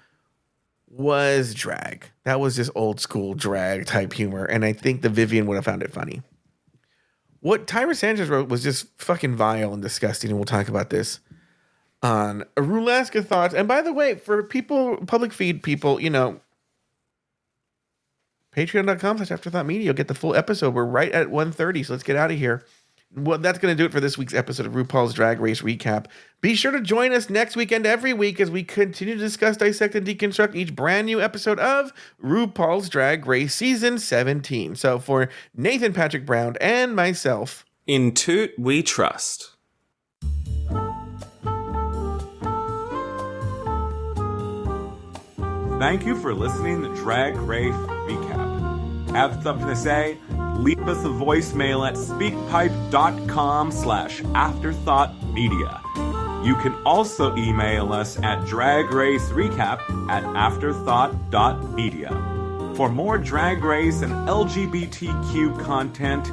was drag. That was just old school drag type humor. And I think the Vivian would have found it funny. What Tyra Sanchez wrote was just fucking vile and disgusting. And we'll talk about this on Rulaska Thoughts. And by the way, for people, public feed people, you know, patreon.com/afterthoughtmedia. You'll get the full episode. We're right at 1:30. So let's get out of here. Well, that's going to do it for this week's episode of RuPaul's Drag Race Recap. Be sure to join us next week and every week as we continue to discuss, dissect, and deconstruct each brand new episode of RuPaul's Drag Race Season 17. So for Nathan Patrick Brown and myself, In Toot we trust. Thank you for listening to Drag Race Recap. Have something to say? Leave us a voicemail at speakpipe.com/afterthoughtmedia. You can also email us at dragracerecap@afterthought.media. For more Drag Race and LGBTQ content,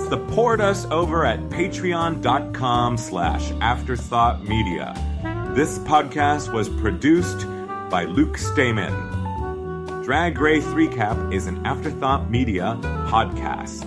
support us over at patreon.com/afterthoughtmedia. This podcast was produced by Luke Stamen. Drag Race Recap is an Afterthought Media podcast.